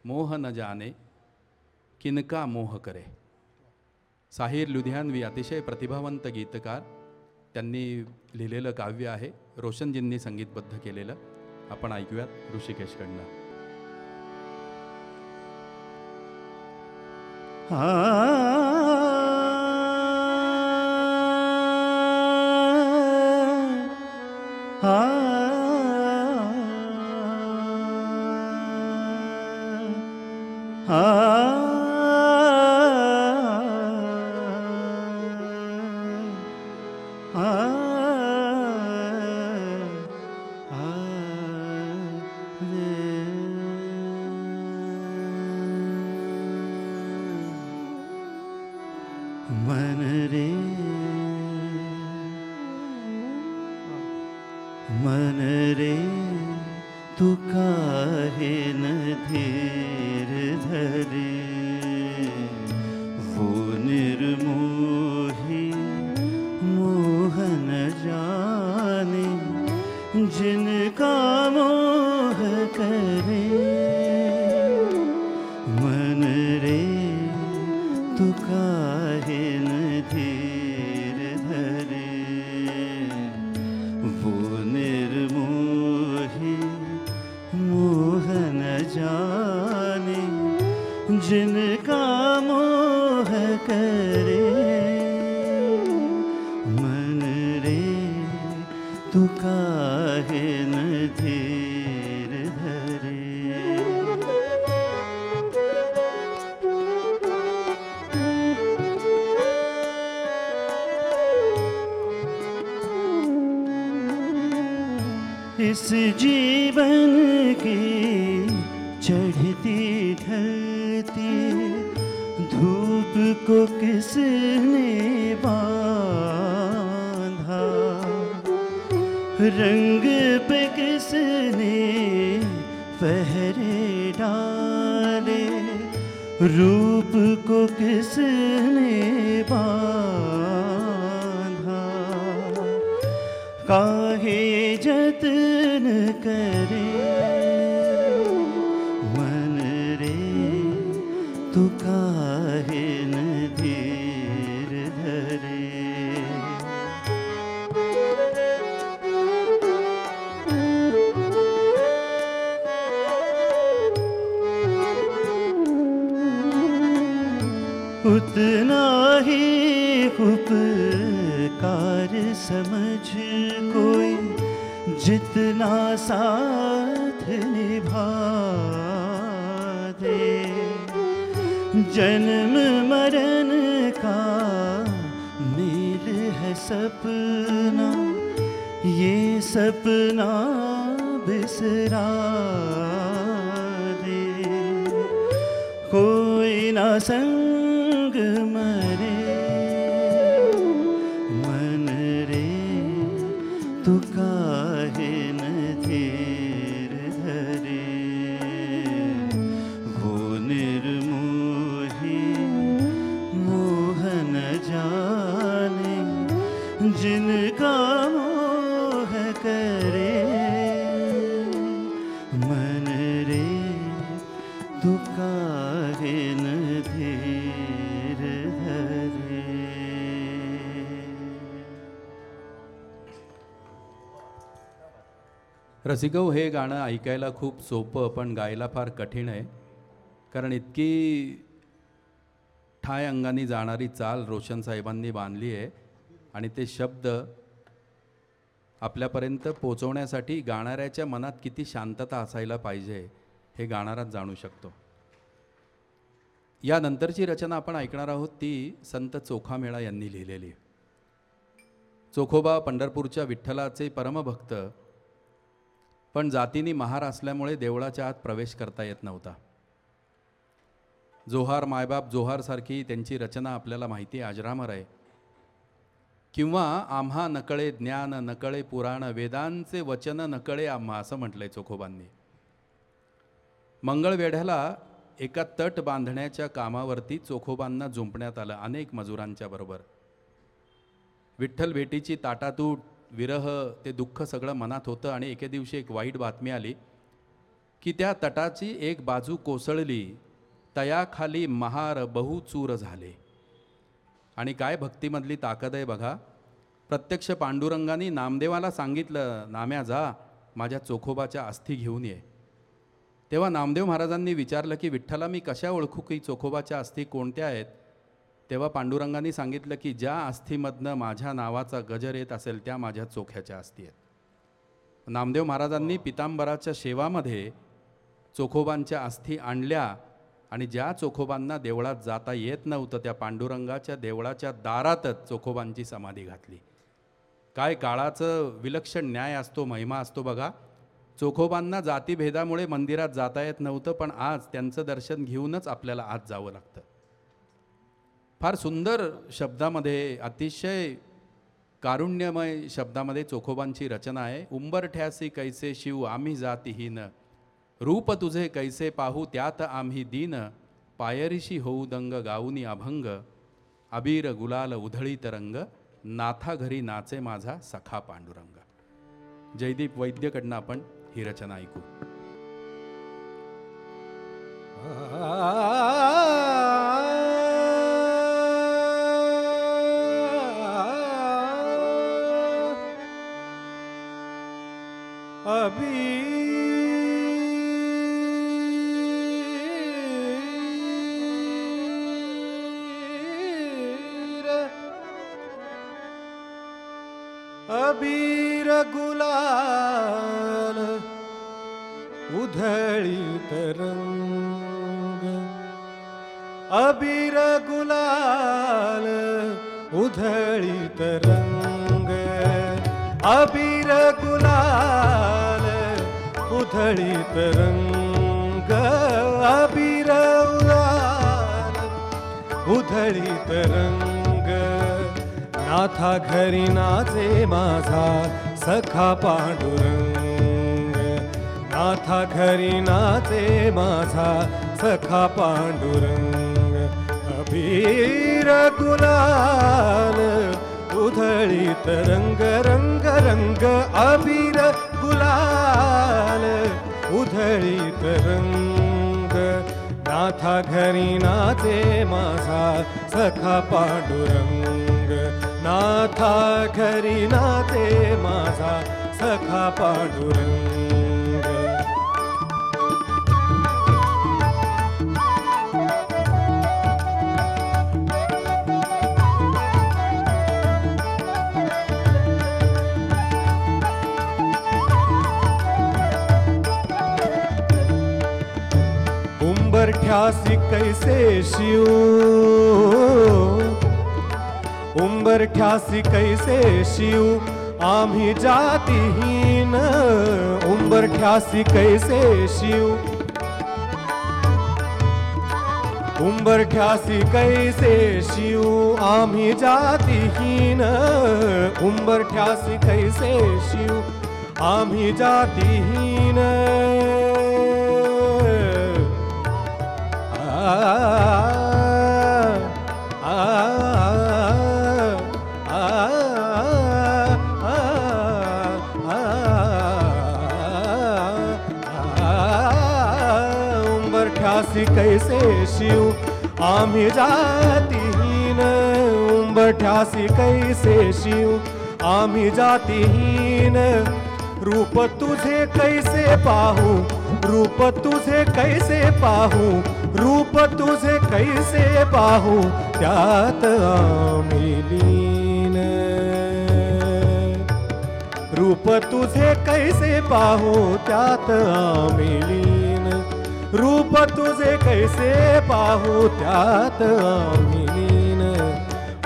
Speaker 1: मोह न जाने, किनका मोह करे. साहिर लुधियानवी अतिशय प्रतिभावंत गीतकार, त्यांनी लिहिलेलं काव्य आहे, रोशनजींनी संगीतबद्ध केलेलं. आपण ऐकूयात ऋषिकेशकडनं.
Speaker 4: मन रे मन रे तू काहे न धीर धरे, वो निर्मोही मोह न जाने, जिनका मोह करे. मन रे तू काहे न धीर धरे, वो निर्मोही मोह न जाने, जिनका मोह करे. मन रे तू काहे न धीर धरे. इस जीवन की चढ़ती ढलती धूप को किसने बांधा, रंग पे किसने पहरे डाले, रूप को किसने बांधा. काहे जतन करे, मन रे तू काहे न धीर धरे. उतना ही उपकार समझ कोई, जितना साथ निभा दे. जन्म मरण का मेल है सपना, ये सपना बिसरा दे. कोई ना संग मरे, मन रे तू काहे न धीर धरे. वो निर्मोही मोह न जाने, जिनका मोह करे. मन रे
Speaker 1: रसिकव, हे गाणं ऐकायला खूप सोपं पण गायला फार कठीण आहे. कारण इतकी ठाय अंगाने जाणारी चाल रोशन साहेबांनी बांधली आहे आणि ते शब्द आपल्यापर्यंत पोचवण्यासाठी गाणाऱ्याच्या मनात किती शांतता असायला पाहिजे हे गाणाराच जाणू शकतो. यानंतरची रचना आपण ऐकणार आहोत ती संत चोखामेळा यांनी लिहिलेली. चोखोबा पंढरपूरच्या विठ्ठलाचे परमभक्त, पण जातीने महार असल्यामुळे देवळाच्या आत प्रवेश करता येत नव्हता. जोहार मायबाप जोहार सारखी त्यांची रचना आपल्याला माहिती अजरामर आहे. किंवा आम्हा नकळे ज्ञान नकळे पुराण, वेदांचे वचन नकळे आम्हा, असं म्हटलंय चोखोबांनी. मंगळवेढ्याला एका तट बांधण्याच्या कामावरती चोखोबांना जुंपण्यात आलं अनेक मजुरांच्या बरोबर. विठ्ठल भेटीची ताटातूट, विरह, ते दुःख सगळं मनात होतं आणि एके दिवशी एक वाईट बातमी आली की त्या तटाची एक बाजू कोसळली, तयाखाली महार बहुचूर झाले. आणि काय भक्तीमधली ताकद आहे बघा. प्रत्यक्ष पांडुरंगाने नामदेवाला सांगितलं, नाम्या जा माझ्या चोखोबाच्या अस्थी घेऊन ये. तेव्हा नामदेव महाराजांनी विचारलं की विठ्ठला, मी कशा ओळखू की चोखोबाच्या अस्थी कोणत्या आहेत? तेव्हा पांडुरंगाने सांगितलं की ज्या अस्थीमधनं माझ्या नावाचा गजर येत असेल त्या माझ्या चोख्याच्या अस्थी आहेत. नामदेव महाराजांनी पितांबराच्या शेवामध्ये चोखोबांच्या अस्थी आणल्या आणि ज्या चोखोबांना देवळात जाता येत नव्हतं त्या पांडुरंगाच्या देवळाच्या दारातच चोखोबांची समाधी घातली. काय काळाचं विलक्षण न्याय असतो, महिमा असतो बघा. चोखोबांना जातीभेदामुळे मंदिरात जाता येत नव्हतं, पण आज त्यांचं दर्शन घेऊनच आपल्याला आत जावं लागतं. फार सुंदर शब्दामध्ये, अतिशय कारुण्यमय शब्दामध्ये चोखोबांची रचना आहे. उंबरठ्यासी कैसे शिव आम्ही जातीहीन, रूप तुझे कैसे पाहू त्यात आम्ही दीन, पायरीशी होऊ दंग गाऊनी अभंग, अबीर गुलाल उधळीत रंग, नाथा घरी नाचे माझा सखा पांडुरंग. जयदीप वैद्यकडनं आपण ही रचना ऐकू.
Speaker 2: अबीर गुलाल उधळीत रंग, अबीर गुलाल उधळीत रंग, अबीर गुलाल उधळीत रंग, अबीर गुलाल उधळीत रंग, नाथा घरी नाचे माझा सखा पांडुरंग, नाथा घरी नाचे माझा सखा पांडुरंग, अबीर गुलाल उधळीत रंग, रंग रंग, अबीर गुलाल उधळीत रंग, नाथा घरी नाचे माझा सखा पांडुरंग, नाथा घरी नाचे माझा सखा पांडुरंग. उंबरठ्यासी कैसे शिव, उंबरठ्यासी कैसे शिव आम्ही जातीहीन, उंबरठ्यासी कैसे शिव, उंबरठ्यासी कैसे शिव आम्ही जातीहीन, उंबरठ्यासी कैसे शिव आम्ही जातीहीन, उंबरठ्यासी कैसे शिव आम्ही जातीहीन, उंबरठ्यासी कैसे शिव आम्ही जातीहीन, रूप तुझे कैसे पाहू, रूप तुझे कैसे पाहू, रूप तुझे कैसे पाहू, त्यात आम्ही लीन. रूप तुझे कैसे पाहू, त्यात आम्ही लीन. रूप तुझे कैसे पाहू, त्यात आम्ही लीन.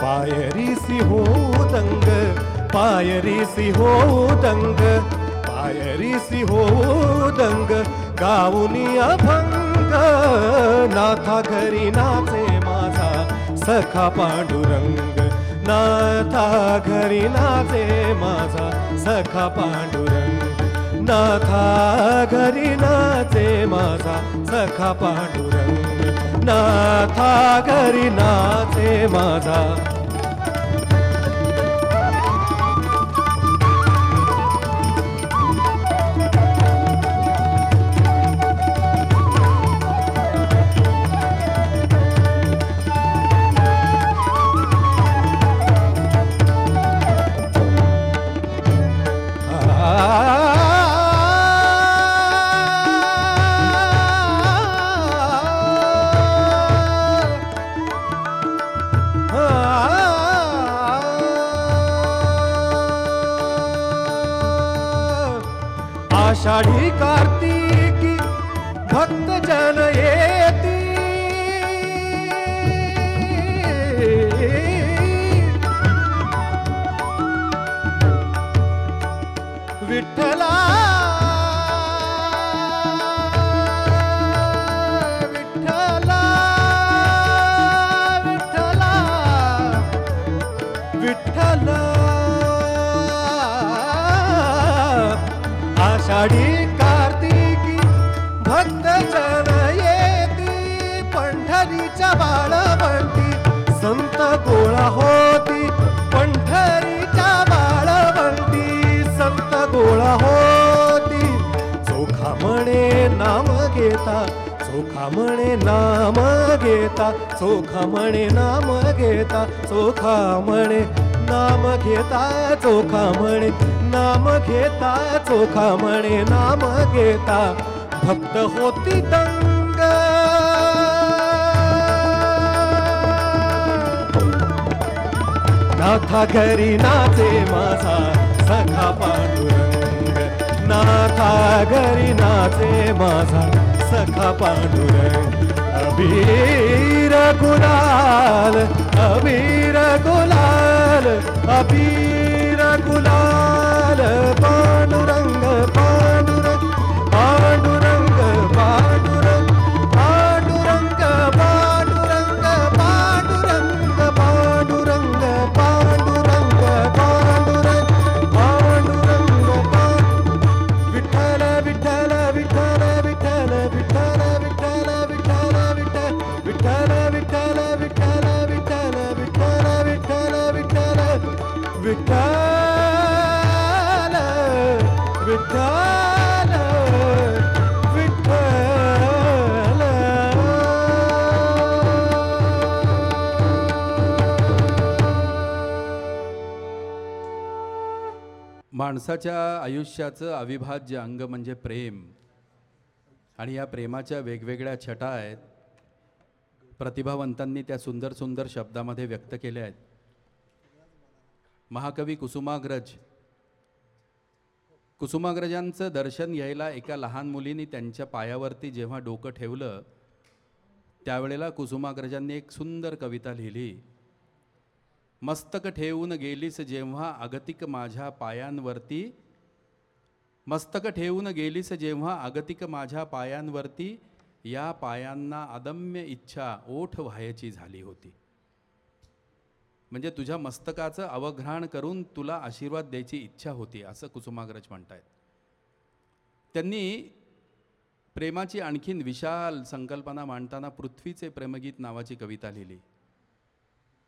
Speaker 2: पायरीसी हो दंग, पायरीसी हो दंग, पायरीसी हो दंग, गाऊनी अभंग. नाथा घरी नाचे माझा सखा पांडुरंग, नाथा घरी नाचे माझा सखा पांडुरंग. नाथा घरी नाचे माझा सखा पांडुरंग, नाथा घरी नाचे माझा. आषाढी कार्तिकी भक्त जन येती, विठ्ठला विठ्ठला विठ्ठला विठ्ठला. आषाढी कार्तिकी भक्त जन येती, पंढरीच्या बाळवंती संत गोळा होती. पंढरीच्या बाळवंती संत गोळा होती. चोखा म्हणे नाम घेता, चोखा म्हणे नाम घेता, चोखा म्हणे नाम घेता, चोखा म्हणे नाम घेता, चोखा म्हणे नाम घेता, चोखा म्हणे नाम घेता. भक्त होती दंग, नाथा घरी नाचे माझा सखा पांडुरंग, नाथा घरी नाचे माझा सखा पांडुरंग. अबीर गुलाल, अबीर गुलाल, अबीर गुलाल. पांडुरंग पांडुरंग पांडुरंग पांडुरंग पांडुरंग पांडुरंग पांडुरंग पांडुरंग पांडुरंग पांडुरंग पांडुरंग पांडुरंग. विठ्ठल विठ्ठल विठ्ठल विठ्ठल विठ्ठल विठ्ठल विठ्ठल विठ्ठल विठ्ठल विठ्ठल विठ्ठल विठ्ठल विठ्ठल विठ्ठल विठ्ठल विठ्ठल विठ्ठल विठ्ठल.
Speaker 1: माणसाच्या आयुष्याचं अविभाज्य अंग म्हणजे प्रेम, आणि या प्रेमाच्या वेगवेगळ्या छटा आहेत. प्रतिभावंतांनी त्या सुंदर सुंदर शब्दामध्ये व्यक्त केल्या आहेत. महाकवी कुसुमाग्रज, कुसुमाग्रजांचं दर्शन घ्यायला एका लहान मुलीने त्यांच्या पायावरती जेव्हा डोकं ठेवलं, त्यावेळेला कुसुमाग्रजांनी एक सुंदर कविता लिहिली. मस्तक ठेवून गेलीस जेव्हा अगतिक माझ्या पायांवरती, मस्तक ठेवून गेलीस जेव्हा अगतिक माझ्या पायांवरती, या पायांना अदम्य इच्छा ओठ व्हायची झाली होती. म्हणजे तुझ्या मस्तकाचं अवघ्राण करून तुला आशीर्वाद द्यायची इच्छा होती, असं कुसुमाग्रज म्हणतायत. त्यांनी प्रेमाची आणखीन विशाल संकल्पना मांडताना पृथ्वीचे प्रेमगीत नावाची कविता लिहिली,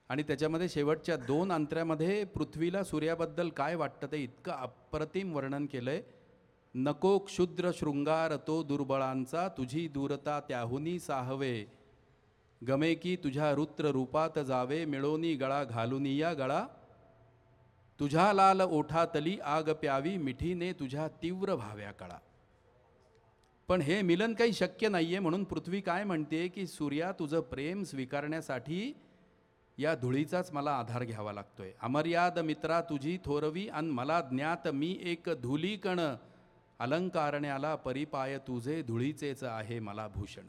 Speaker 1: आणि त्याच्यामध्ये शेवटच्या 2 अंतऱ्यामध्ये पृथ्वीला सूर्याबद्दल काय वाटतं ते इतकं अप्रतिम वर्णन केलंय. नको क्षुद्र शृंगार तो दुर्बळांचा, तुझी दूरता त्याहुनी साहवे, गमे की तुझ्या रुद्र रूपात जावे, मिळोनी गळा घालूनी या गळा तुझ्या लाल ओठातली आग प्यावी मिठीने तुझ्या तीव्र भाव्या कळा. पण हे मिलन काही शक्य नाहीये, म्हणून पृथ्वी काय म्हणते की सूर्या, तुझं प्रेम स्वीकारण्यासाठी या धुळीचाच मला आधार घ्यावा लागतोय. अमर्याद मित्रा तुझी थोरवी अन मला ज्ञात मी एक धुलीकण. अलंकारण्याला परिपाय तुझे धुळीचेच आहे मला भूषण.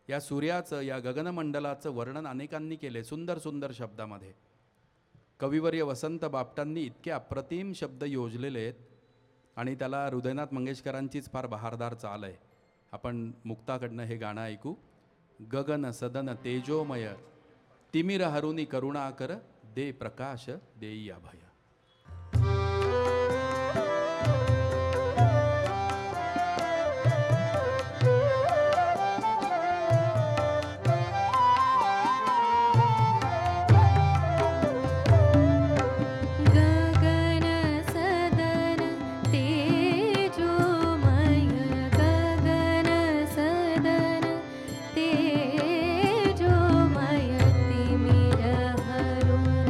Speaker 1: या सूर्याचं, या गगनमंडलाचं वर्णन अनेकांनी केले सुंदर सुंदर शब्दामध्ये. कविवर्य वसंत बापटांनी इतके अप्रतिम शब्द योजलेले आहेत आणि त्याला हृदयनाथ मंगेशकरांचीच फार बहारदार चाल आहे. आपण मुक्ताकडनं हे गाणं ऐकू. गगन सदन तेजोमय तिमिर हरुनी करुणाकर दे प्रकाश देई अभय.
Speaker 3: गगन सदन तेजोमय गगन सदन तेजोमय तिमिर हरुण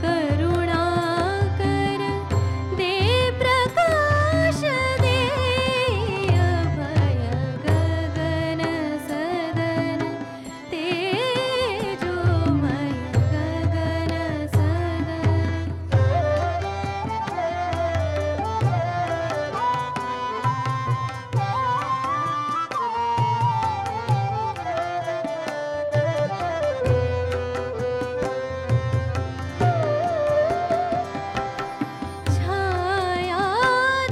Speaker 3: करुणाकर दे प्रकाश दे अभय. गगन सदन तेजोमय गगन सदन. छाया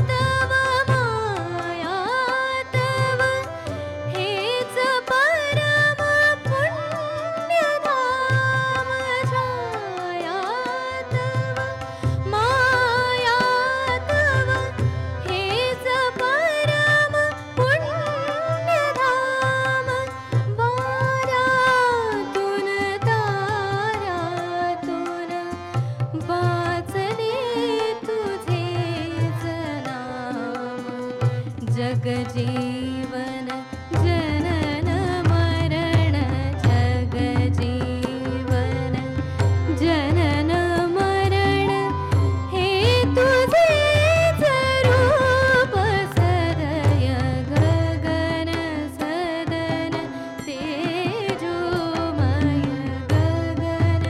Speaker 3: तव माया तव हेच परम पुण्यधाम. छाया तव माया तव हेच परम पुण्यधाम. वाऱ्यातून ताऱ्यातून वाचले तुझेच नाम. जगजीवन जनन मरण जगजीवन जनन मरण हे तुझेच रूप सदय. गगन सदन तेजोमय गगन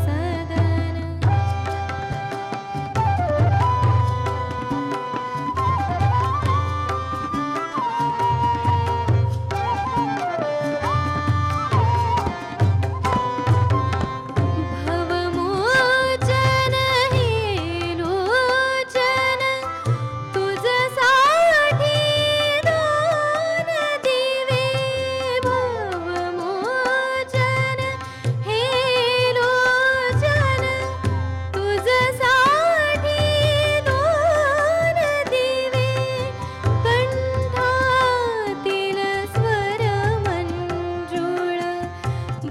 Speaker 3: सदन. भवमोचन हे लोचन तुझसाठी दोन दिवे. भवमोचन हे लोचन तुझसाठी दोन दिवे. कंठातील स्वर मंजुळ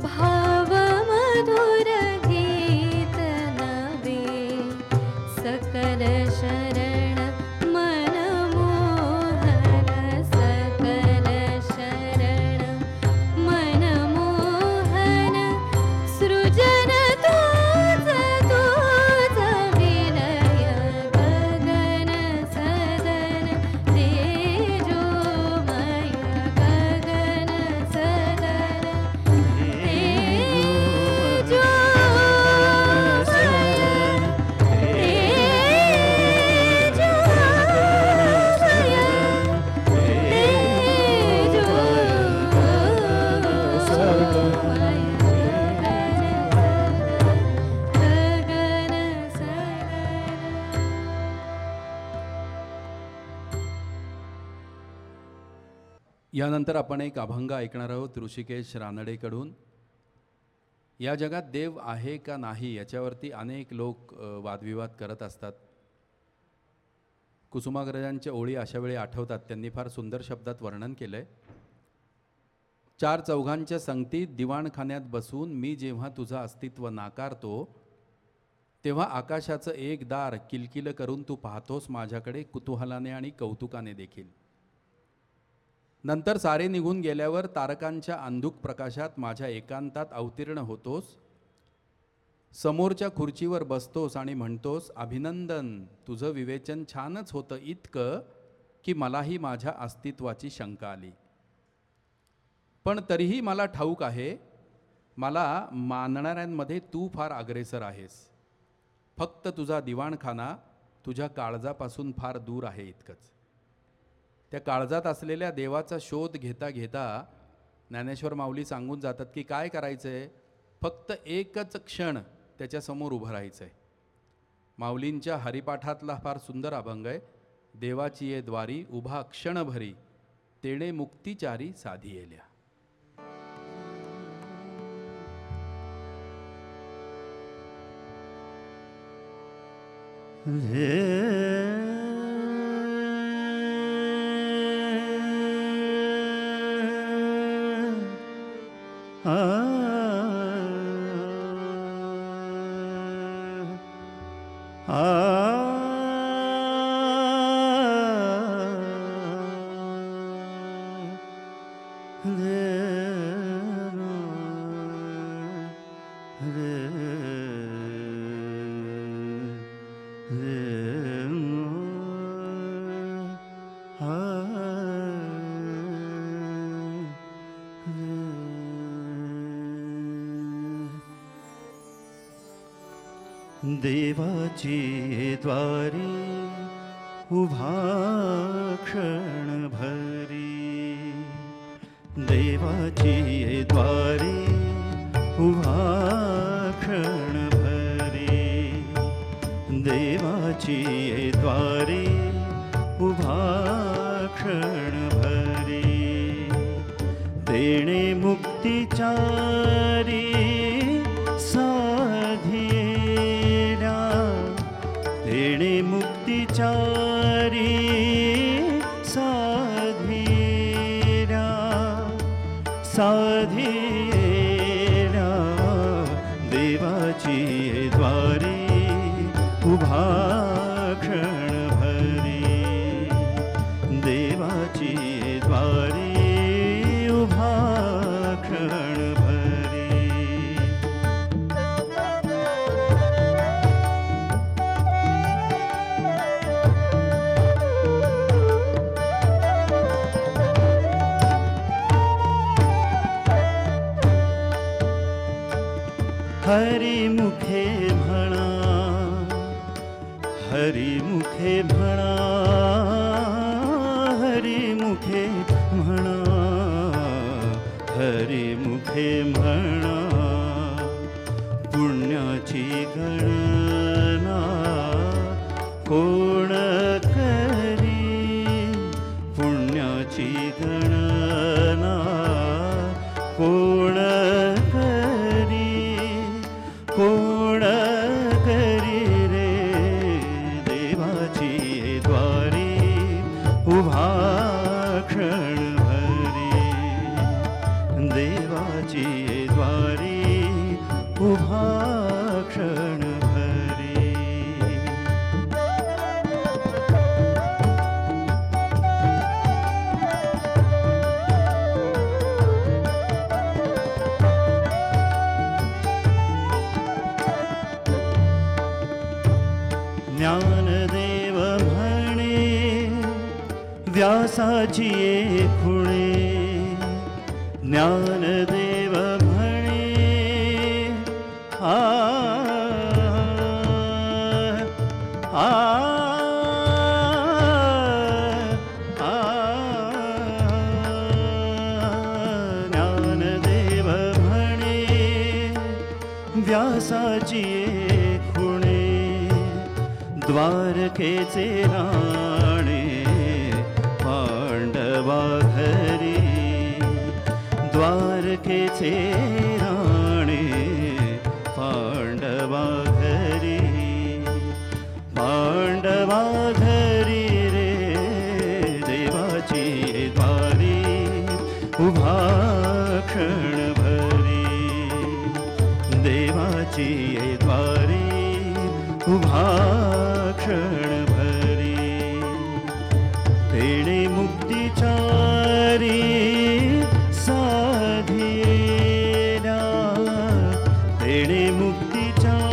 Speaker 3: भाव मधुर गीत नवे. सकल शरण मनमोहन सकल शरण मनमोहन. सृजन तूच तूच विलय. गगन सदन तेजोमय गगन सदन
Speaker 1: यानंतर आपण एक अभंग ऐकणार आहोत ऋषिकेश रानडेकडून. या जगात देव आहे का नाही याच्यावरती अनेक लोक वादविवाद करत असतात. कुसुमाग्रजांच्या ओळी अशा वेळी आठवतात. त्यांनी फार सुंदर शब्दात वर्णन केलं आहे. चार चौघांच्या संगतीत दिवाणखान्यात बसून मी जेव्हा तुझं अस्तित्व नाकारतो तेव्हा आकाशाचं एक दार किलकिल करून तू पाहतोस माझ्याकडे कुतूहलाने आणि कौतुकाने देखील. नंतर सारे निघून गेल्यावर तारकांच्या अंधुक प्रकाशात माझ्या एकांतात अवतीर्ण होतोस. समोरच्या खुर्चीवर बसतोस आणि म्हणतोस अभिनंदन, तुझं विवेचन छानच होतं इतकं की मलाही माझ्या अस्तित्वाची शंका आली. पण तरीही मला ठाऊक आहे, मला मानणाऱ्यांमध्ये तू फार अग्रेसर आहेस. फक्त तुझा दिवाणखाना तुझ्या काळजापासून फार दूर आहे इतकंच. त्या काळजात असलेल्या देवाचा शोध घेता घेता ज्ञानेश्वर माऊली सांगून जातात की काय करायचं आहे, फक्त एकच क्षण त्याच्यासमोर उभं राहायचं आहे. माऊलींच्या हरिपाठातला फार सुंदर अभंग आहे. देवाची ये द्वारी उभा क्षणभरी, तेणे मुक्तिचारी साधी येल्या.
Speaker 4: देवाची द्वारी उभा क्षणभरी, देवाची द्वारी उभा क्षणभरी, देवाची द्वारी उभा क्षणभरी, तेणे मुक्तिचारी साधिला, तेणे मुक्तिचारी साधिला, साधिला, देवाची द्वारी उभा क्षणभरी, देवाची द्वारी उभा क्षणभरी. हरिमुखे म्हणा, हरिमुखे म्हणा, हरिमुखे म्हणा, हरिमुखे म्हणा, पुण्याची गणना कोण करी, पुण्याची गणना कोण करी, कोण करी रे, देवाची द्वारी उभा क्षणभरी, देवाची द्वारी उभा क्षणभरी. ज्ञानदेव म्हणे व्यासाची ये खुणे, ज्ञानदेव म्हणे आ आ आ, ज्ञानदेव म्हणे व्यासाची ये खुणे, द्वारकेचे राणे पांडवा घरी, द्वारकेचे राणे पांडवा घरी, पांडवा घरी रे, देवाची द्वारी उभा क्षणभरी, देवाची द्वारी उभा क्षणभरी, तेणे मुक्तिचारी साधिला, तेणे मुक्तिचारी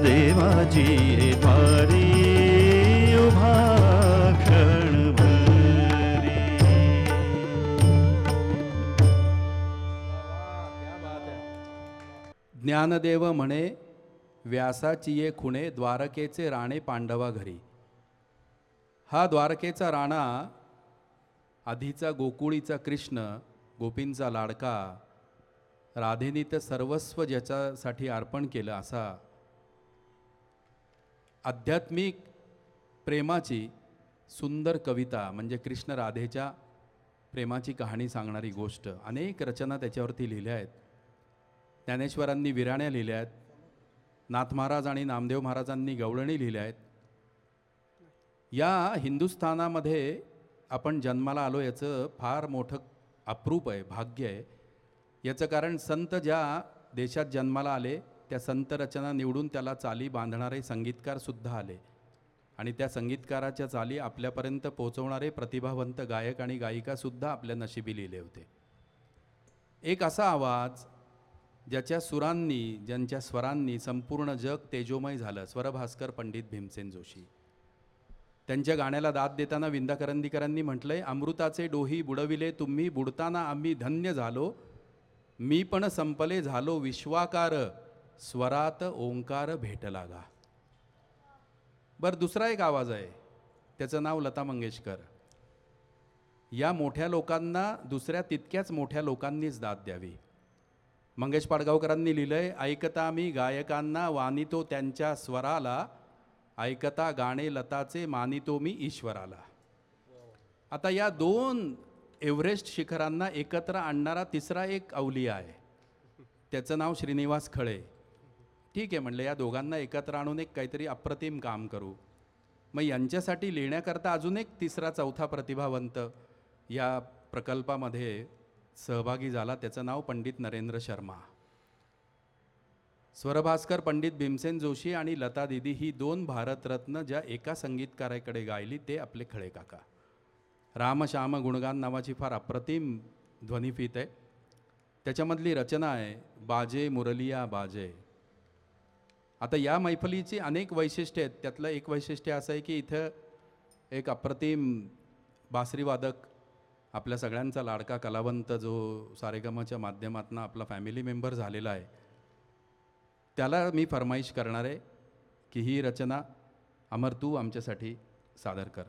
Speaker 4: देवाची ये द्वारी उभा क्षणभरी.
Speaker 1: ज्ञानदेव म्हणे व्यासाची ये खुणे द्वारकेचे राणे पांडवा घरी. हा द्वारकेचा राणा आधीचा गोकुळीचा कृष्ण, गोपींचा लाडका, राधेनी तर सर्वस्व ज्याच्यासाठी अर्पण केलं, असा आध्यात्मिक प्रेमाची सुंदर कविता म्हणजे कृष्ण राधेच्या प्रेमाची कहाणी सांगणारी गोष्ट. अनेक रचना त्याच्यावरती लिहिल्या आहेत. ज्ञानेश्वरांनी विराण्या लिहिल्या आहेत, नाथ महाराज आणि नामदेव महाराजांनी गवळणी लिहिल्या आहेत. या हिंदुस्थानामध्ये आपण जन्माला आलो याचं फार मोठं अप्रूप आहे, भाग्य आहे. याचं कारण संत ज्या देशात जन्माला आले त्या संत रचना निवडून त्याला चाली बांधणारे संगीतकारसुद्धा आले आणि त्या संगीतकाराच्या चाली आपल्यापर्यंत पोहोचवणारे प्रतिभावंत गायक आणि गायिकासुद्धा आपल्या नशिबी लिहिले होते. एक असा आवाज ज्याच्या सुरांनी, ज्यांच्या स्वरांनी संपूर्ण जग तेजोमय झालं, स्वरभास्कर पंडित भीमसेन जोशी. त्यांच्या गाण्याला दाद देताना विंदा करंदीकरांनी म्हटलंय, अमृताचे डोही बुडविले तुम्ही, बुडताना आम्ही धन्य झालो, मी पण संपले झालो विश्वाकार, स्वरात ओंकार भेटला गा. बरं, दुसरा एक आवाज आहे, त्याचं नाव लता मंगेशकर. या मोठ्या लोकांना दुसऱ्या तितक्याच मोठ्या लोकांनीच दाद द्यावी. मंगेश पाडगावकरांनी लिहिलंय, ऐकता मी गायकांना वानितो त्यांच्या स्वराला, ऐकता गाणे लताचे मानितो मी ईश्वराला. आता या दोन एव्हरेस्ट शिखरांना एकत्र आणणारा तिसरा एक अवलिया आहे, त्याचं नाव श्रीनिवास खळे. ठीक आहे म्हणलं, या दोघांना एकत्र आणून एक काहीतरी अप्रतिम काम करू. मग यांच्यासाठी लिहिण्याकरता अजून एक तिसरा चौथा प्रतिभावंत या प्रकल्पामध्ये सहभागी झाला, त्याचं नाव पंडित नरेंद्र शर्मा. स्वरभास्कर पंडित भीमसेन जोशी आणि लता दिदी ही दोन भारतरत्न ज्या एका संगीतकाराकडे गायली ते आपले खळे काका. रामश्याम गुणगान नावाची फार अप्रतिम ध्वनिफीत आहे. त्याच्यामधली रचना आहे, बाजे मुरलिया बाजे. आता या मैफलीची अनेक वैशिष्ट्ये आहेत. त्यातलं एक वैशिष्ट्य असं आहे की इथं एक अप्रतिम बासरीवादक, आपल्या सगळ्यांचा लाडका कलावंत जो सारेगमच्या माध्यमातून आपला फॅमिली मेंबर झालेला आहे, त्याला मी फरमाईश करणार आहे की ही रचना अमर तू आमच्यासाठी सादर कर.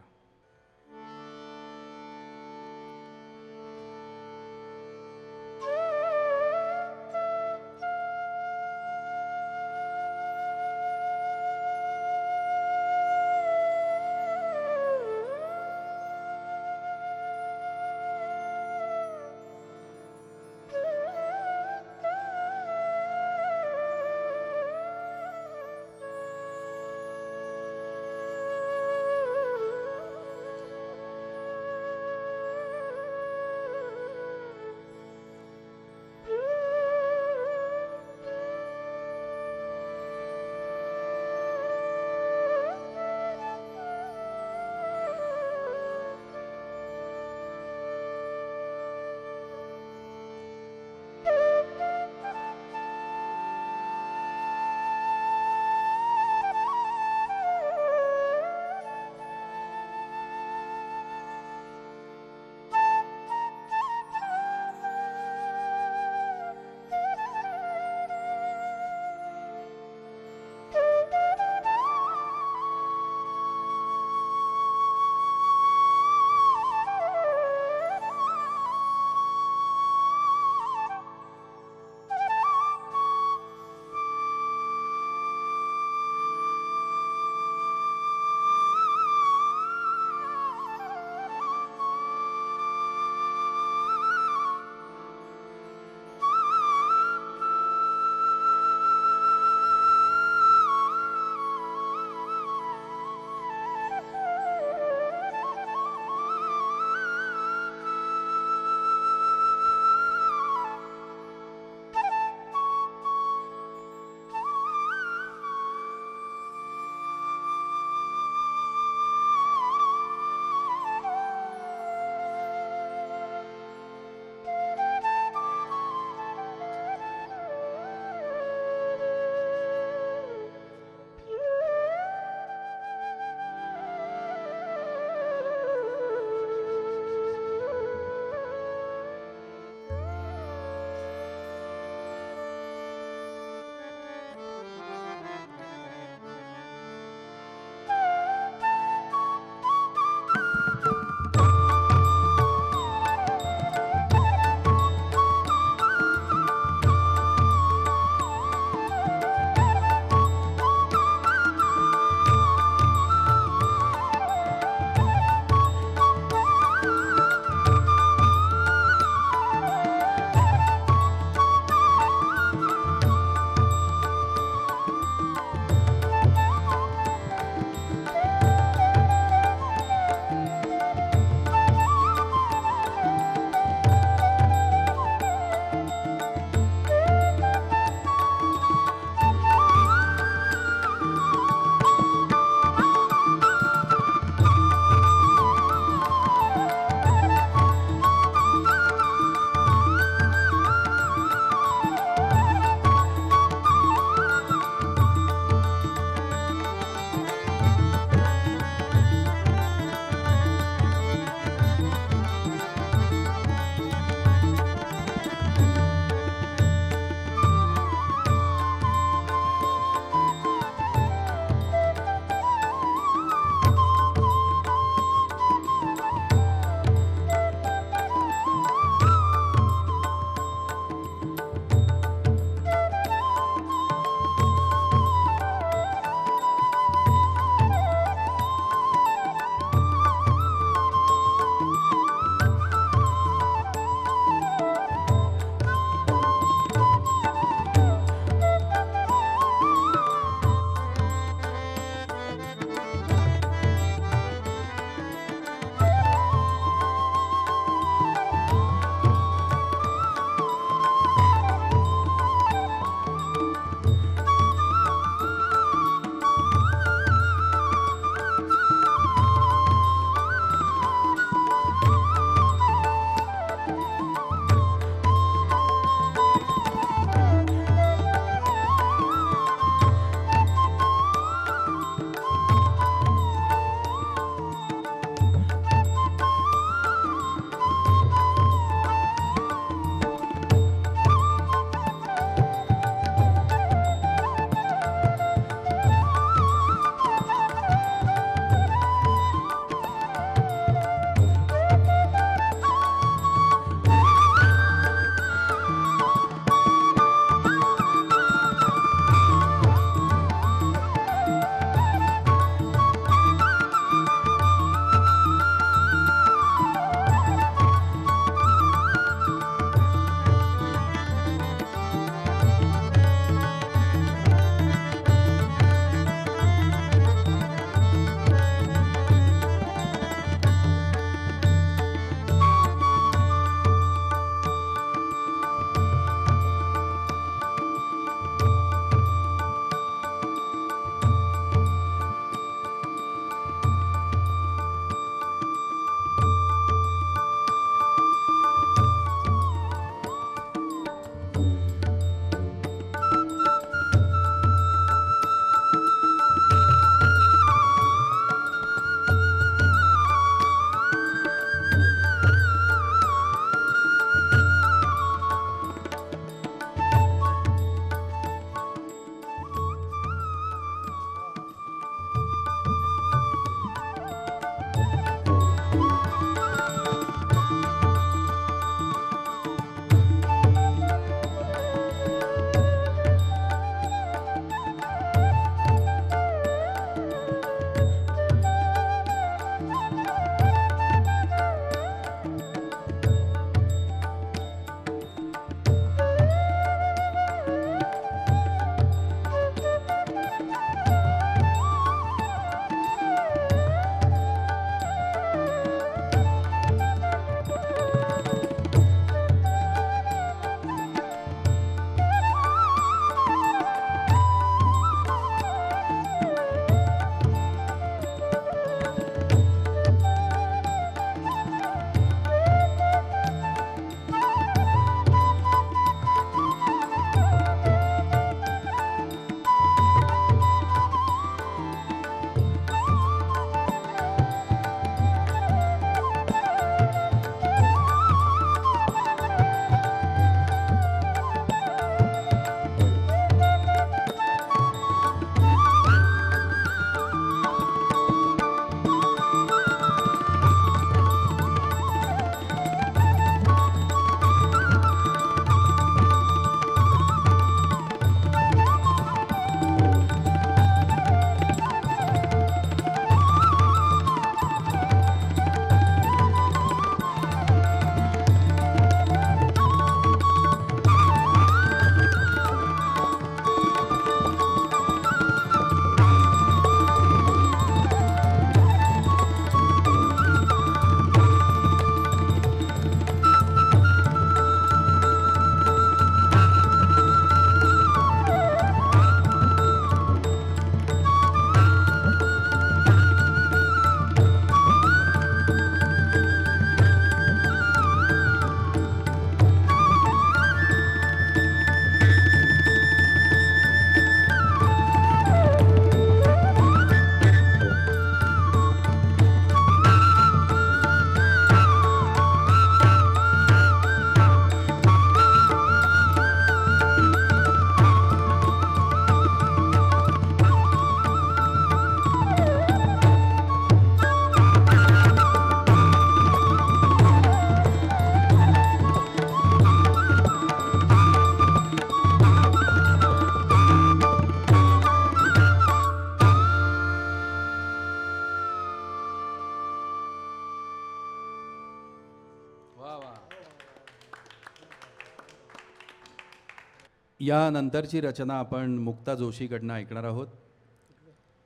Speaker 1: यानंतरची रचना आपण मुक्ता जोशीकडनं ऐकणार आहोत.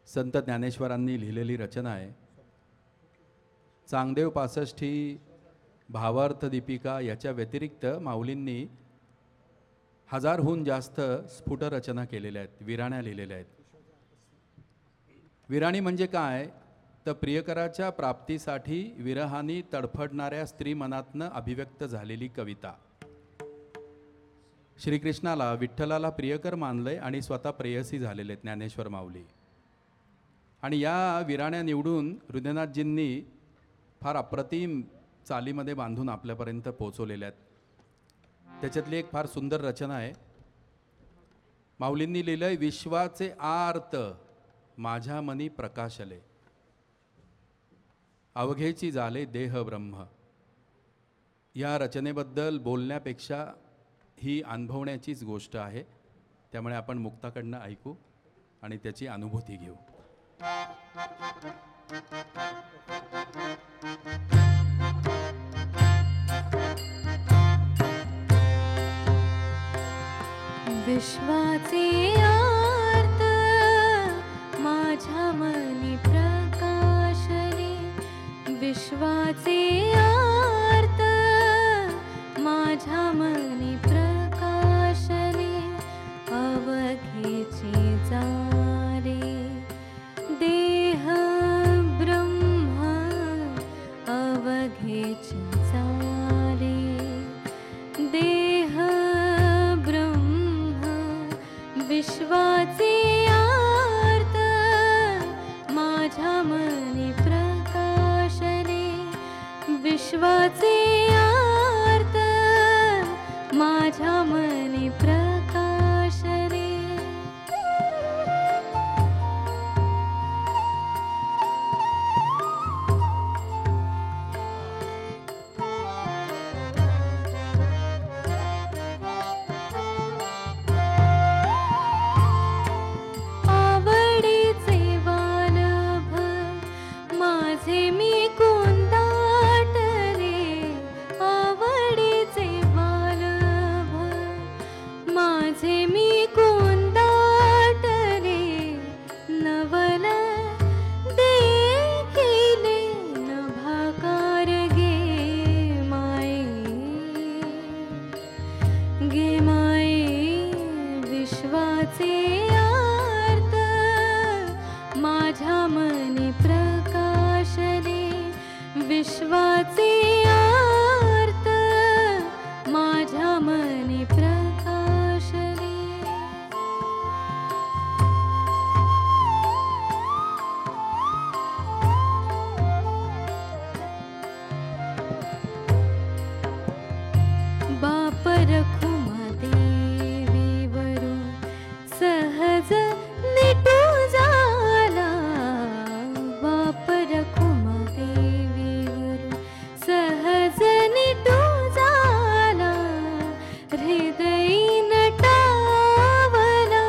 Speaker 1: संत ज्ञानेश्वरांनी लिहिलेली रचना आहे. चांगदेव 65 ही भावार्थ दीपिका याच्या व्यतिरिक्त माऊलींनी हजारहून जास्त स्फुटरचना केलेल्या आहेत, विराण्या लिहिलेल्या आहेत. विराणी म्हणजे काय तर प्रियकराच्या प्राप्तीसाठी विरहानी तडफडणाऱ्या स्त्री मनातनं अभिव्यक्त झालेली कविता. श्रीकृष्णाला विठ्ठलाला प्रियकर मानलंय आणि स्वतः प्रेयसी झालेले आहेत ज्ञानेश्वर माऊली. आणि या विराण्या निवडून हृदयनाथजींनी फार अप्रतिम चालीमध्ये बांधून आपल्यापर्यंत पोहोचवलेल्या आहेत. त्याच्यातली एक फार सुंदर रचना आहे. माऊलींनी लिहिलंय, विश्वाचे आर्त माझ्या मनी प्रकाशले, अवघेची झाले देह ब्रह्म. या रचनेबद्दल बोलण्यापेक्षा ही अनुभवण्याचीच गोष्ट आहे. त्यामुळे आपण मुक्ताकडनं ऐकू आणि त्याची अनुभूती घेऊ.
Speaker 3: विश्वाचे आर्त माझ्या मनी प्रकाशने, विश्वाचे आर्त माझ्या मनी प्रकाशने, अवघेची झाले देह ब्रह्म, अवघेची झाले देह ब्रह्म. विश्वाचे आर्त माझ्या मनी प्रकाशने, विश्वाचे आर्त माझ्या मनी प्रकाशने. आवडीचे वालभ माझे मी कोंदाटले, आवडीचे वालभ माझे मी कोंदाटले, नवल देखिले नभाकार गे माये, गे माये. विश्वाचे आर्त माझ्या मनी प्रकाशने, विश्वाचे आर्त माझ्या मनी प्रकाशने. बाप रखुमा देवीवरून सहज निटू झाला, बाप रखुमा देवीवरून सहज निटू झाला, हृदयी नटावला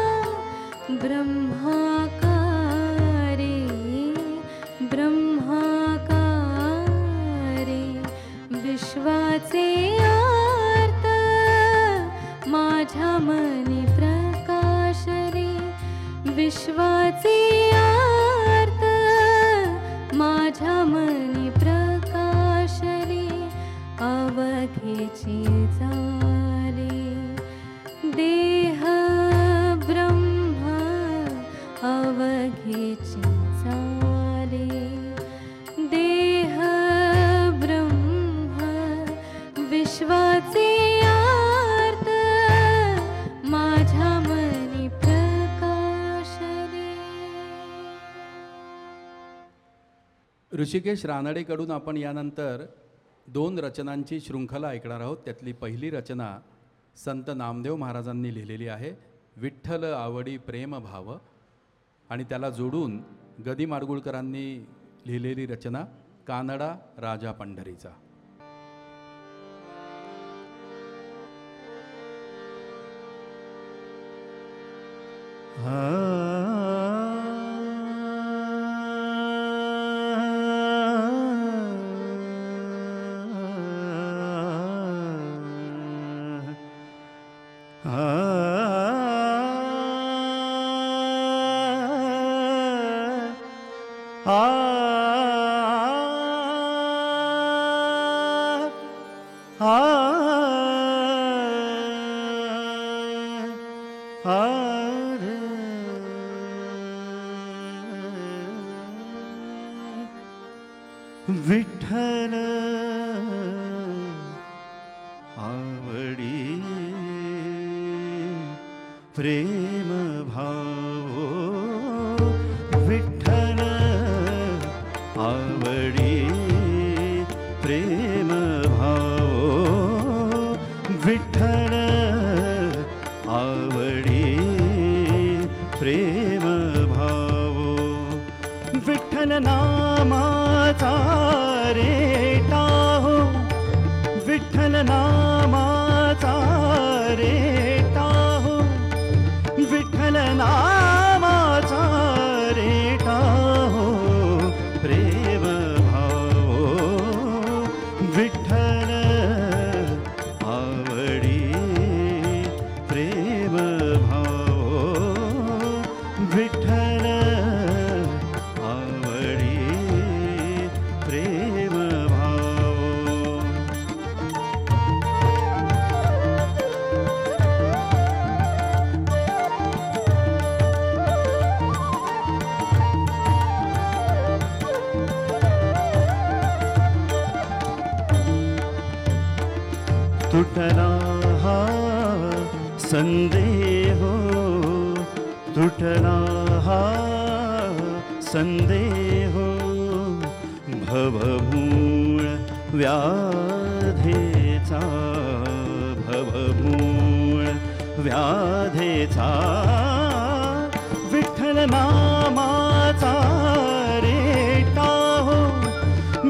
Speaker 3: ब्रह्माकारे, ब्रह्माकारे. विश्वाचे आर्त माझ्या मनी प्रकाशने, विश्वाचे आर्त माझ्या मनी प्रकाशने, अवघेची झाले देह ब्रह्म, अवघेची झाले देह ब्रह्म. विश्वाचे आर्त माझ्या मनी प्रकाशने.
Speaker 1: ऋषिकेश रानडेकडून आपण यानंतर 2 रचनांची शृंखला ऐकणार आहोत. त्यातली पहिली रचना संत नामदेव महाराजांनी लिहिलेली आहे, विठ्ठल आवडी प्रेम भाव. आणि त्याला जोडून गदी माडगुळकरांनी लिहिलेली रचना कानडा राजा पंढरीचा.
Speaker 4: आ आ आ आ विठ्ठल आवडी प्रेम भावो विठ्ठल आवडी प्रेम भावो विठ्ठल आवडी प्रेम भावो विठ्ठल नामाचा रेटा हो विठ्ठल नामाचा रेटा हो विठ्ठल नामाचा रेटा हो प्रेम भावो विठ्ठल आवडी प्रेम भावो विठ्ठल आवडी प्रेम भावो तुटला हा संदेहो तुटला हा संदेहो भवमूळ व्याधेचा भवमूळ व्याधेचा विठ्ठल नामाचा रेटा हो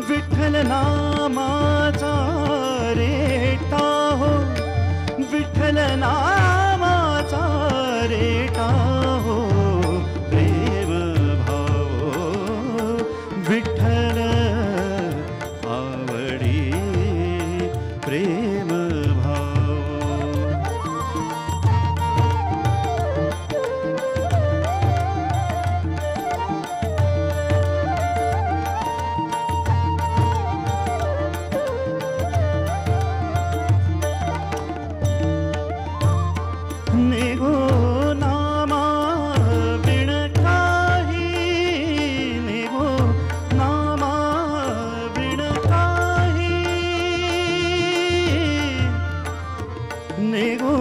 Speaker 4: विठ्ठल नामाचा रेटा हो विठ्ठल नामाचा रेटा हो प्रेम भावो विठ्ठल आवडी प्रेम भावो निगो नामा बिन काही निगो नामा बिन काही निगो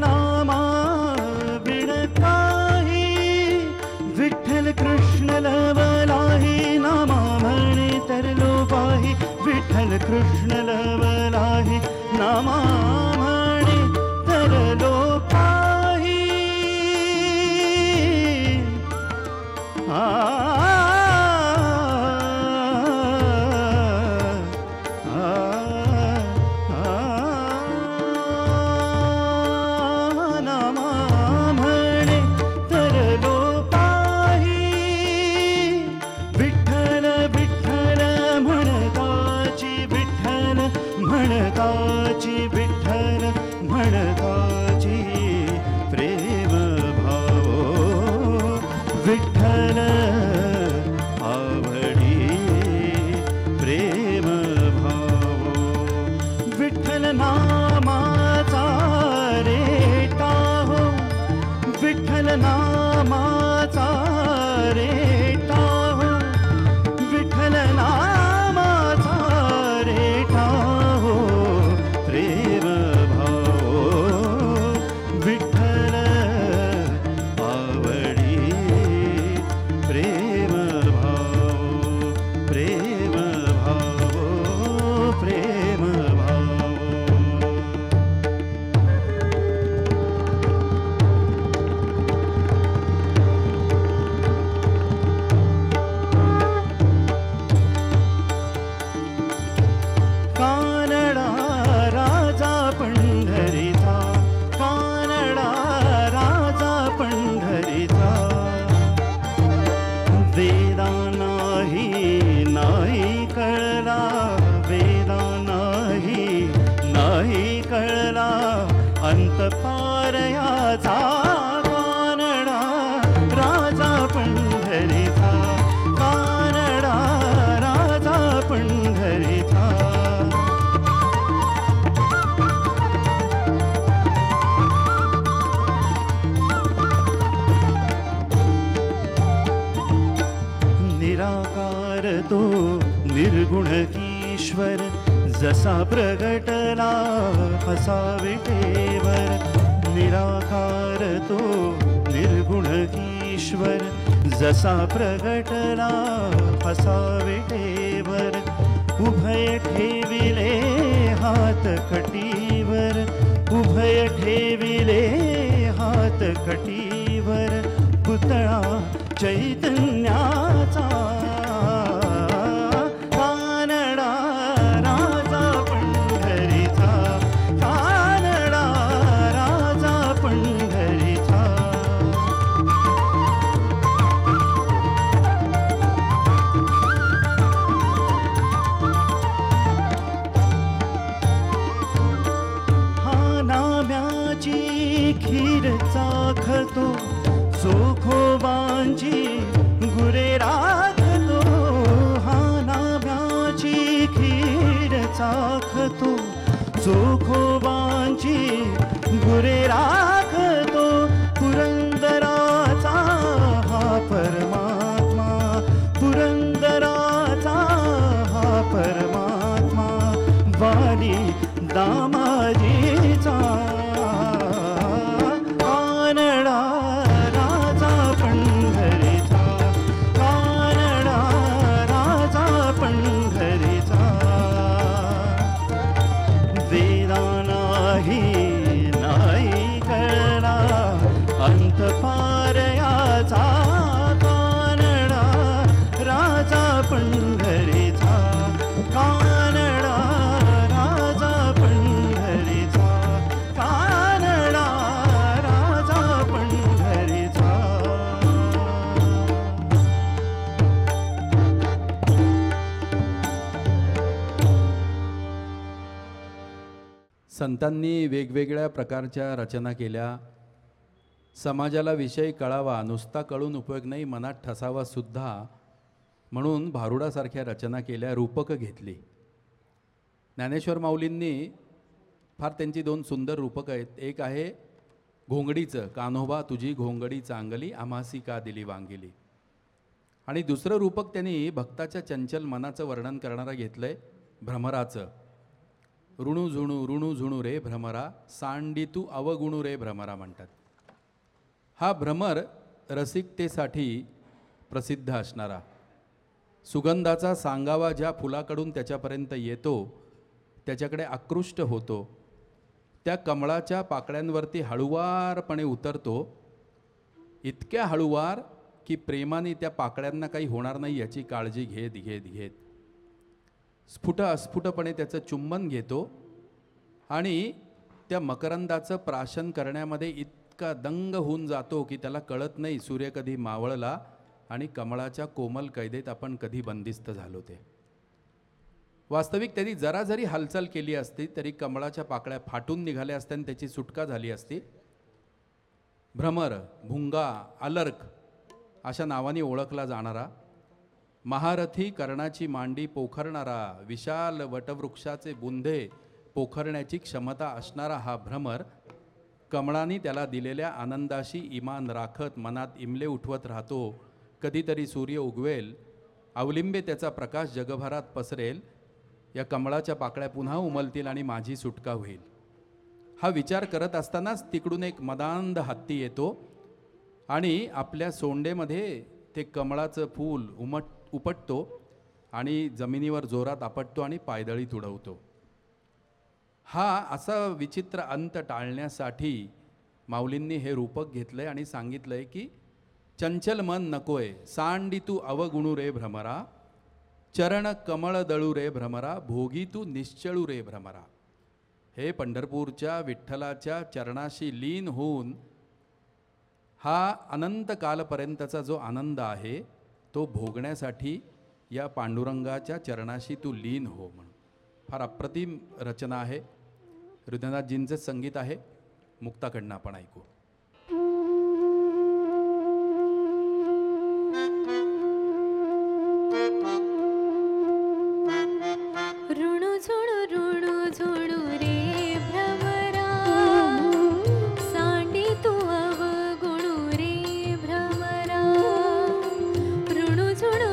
Speaker 4: नामा बिन काही विठ्ठल कृष्ण लवलाही नामा म्हणे तरलो पाही विठ्ठल कृष्ण लवलाही नामा म्हणे तरलो पाही आ नामा म्हणे तरलो पाही विठ्ठल विठ्ठल म्हणताची विठ्ठल म्हणताची विठ्ठल म्हणताची प्रेम भावो विठ्ठल आवडी प्रेम भावो विठ्ठल नामाचा रेटा हो विठ्ठल नामाचा रेटा हो विठ्ठल नामाचा रेटा हो प्रेम भावो विठ्ठल आवडी प्रेम निराकार तो निर्गुण ईश्वर, जसा प्रगटला असा विटेवर. निराकार तो निर्गुण ईश्वर, जसा प्रगटला असा विटेवर. उभय ठेविले हात कटीवर, उभय ठेविले हात कटीवर. पुतळा चैतन्याचा, कानडा राजा पंढरीचा, कानडा राजा पंढरीचा. हा नाम्याची खीर चाखतो, चोखोबांची गुरे राखतो. हा नाम्याची खीर चाखतो, चोखोबांची गुरे राखतो. पुरंदराचा हा परमात्मा, पुरंदराचा हा परमात्मा. वाली दामाजीचा, कानडा राजा पंढरीचा, कानडा राजा पंढरीचा. वेदानाही नाही कळला अंत पार याचा, कानडा राजा पंढरीचा, कानडा राजा पंढरीचा, कानडा राजा पंढरीचा.
Speaker 1: संतांनी वेगवेगळ्या प्रकारच्या रचना केल्या. समाजाला विषय कळावा, नुसता कळून उपयोग नाही, मनात ठसावा सुद्धा म्हणून भारुडासारख्या रचना केल्या, रूपकं घेतली. ज्ञानेश्वर माऊलींनी फार त्यांची 2 सुंदर रूपकं आहेत. एक आहे घोंगडीचं, कान्होबा तुझी घोंगडी चांगली, आम्हासी का दिली वांगिली. आणि दुसरं रूपक त्यांनी भक्ताच्या चंचल मनाचं वर्णन करणारं घेतलं आहे, भ्रमराचं. ऋणू झुणू रे भ्रमरा, सांडी तू अवगुणू रे भ्रमरा म्हणतात. हा भ्रमर रसिकतेसाठी प्रसिद्ध असणारा, सुगंधाचा सांगावा ज्या फुलाकडून त्याच्यापर्यंत येतो, त्याच्याकडे आकृष्ट होतो, त्या कमळाच्या पाकळ्यांवरती हळुवारपणे उतरतो. इतक्या हळुवार की प्रेमाने त्या पाकळ्यांना काही होणार नाही याची काळजी घेत घेत घेत अस्फुटपणे त्याचं चुंबन घेतो. आणि त्या मकरंदाचं प्राशन करण्यामध्ये इतका दंग होऊन जातो की त्याला कळत नाही सूर्य कधी मावळला आणि कमळाच्या कोमल कैदेत आपण कधी बंदिस्त झालो. ते वास्तविक त्यांनी जरा जरी हालचाल केली असती तरी कमळाच्या पाकळ्या फाटून निघाल्या असत्या आणि त्याची सुटका झाली असती. भ्रमर, भुंगा, अलर्क अशा नावाने ओळखला जाणारा, महारथी कर्णाची मांडी पोखरणारा, विशाल वटवृक्षाचे बुंधे पोखरण्याची क्षमता असणारा हा भ्रमर कमळाने त्याला दिलेल्या आनंदाशी इमान राखत मनात इमले उठवत राहतो. कधीतरी सूर्य उगवेल, अवलिंबे त्याचा प्रकाश जगभरात पसरेल, या कमळाच्या पाकळ्या पुन्हा उमलतील आणि माझी सुटका होईल. हा विचार करत असतानाच तिकडून एक मदांध हत्ती येतो आणि आपल्या सोंडेमध्ये ते कमळाचं फूल उपटतो आणि जमिनीवर जोरात आपटतो आणि पायदळी तुडवतो. हा असा विचित्र अंत टाळण्यासाठी माऊलींनी हे रूपक घेतलंय आणि सांगितलंय की चंचल मन नकोय, सांडी तू अवगुणू रे भ्रमरा, चरण कमळ दळू रे भ्रमरा, भोगी तू निश्चळू रे भ्रमरा. हे पंढरपूरच्या विठ्ठलाच्या चरणाशी लीन होऊन हा अनंत कालपर्यंतचा जो आनंद आहे तो भोगण्यासाठी या पांडुरंगाच्या चरणाशी तू लीन हो म्हणून. फार अप्रतिम रचना आहे. हृदयनाथजींचं संगीत आहे. मुक्ताकडनं आपण ऐकू.
Speaker 3: ऋणू झुणू रे भ्रमरा, सांडी तू अवगुणू रे भ्रमरा. ऋणू झुणू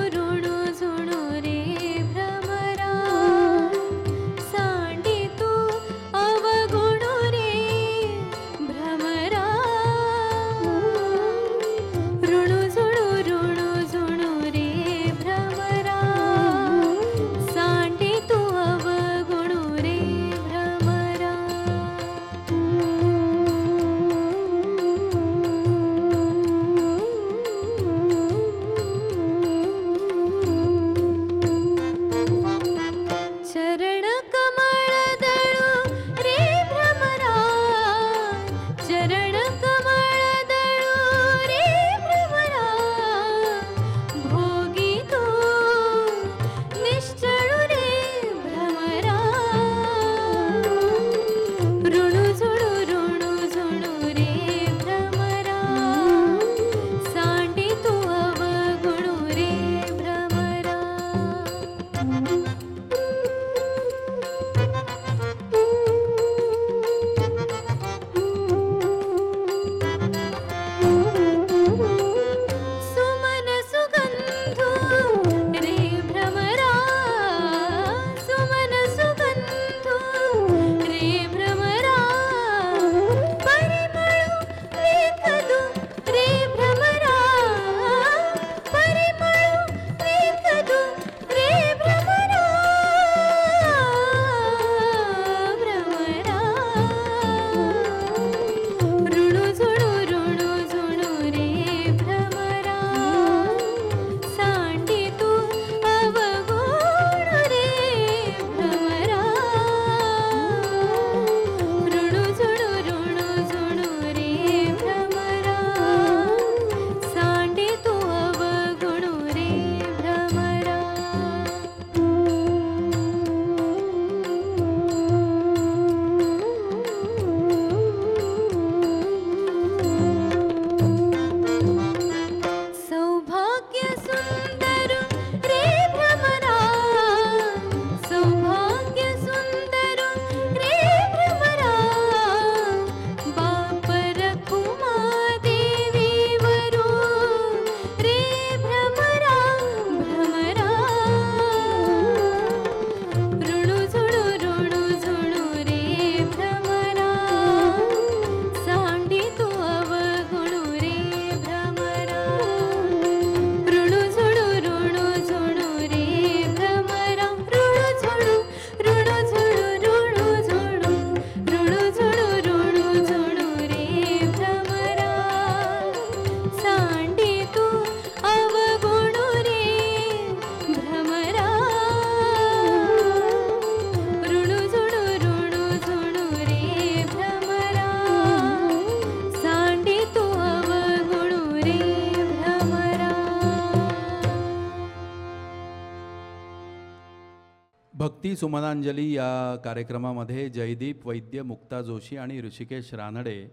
Speaker 1: भक्ती सुमनांजली या कार्यक्रमामध्ये जयदीप वैद्य, मुक्ता जोशी आणि ऋषिकेश रानडे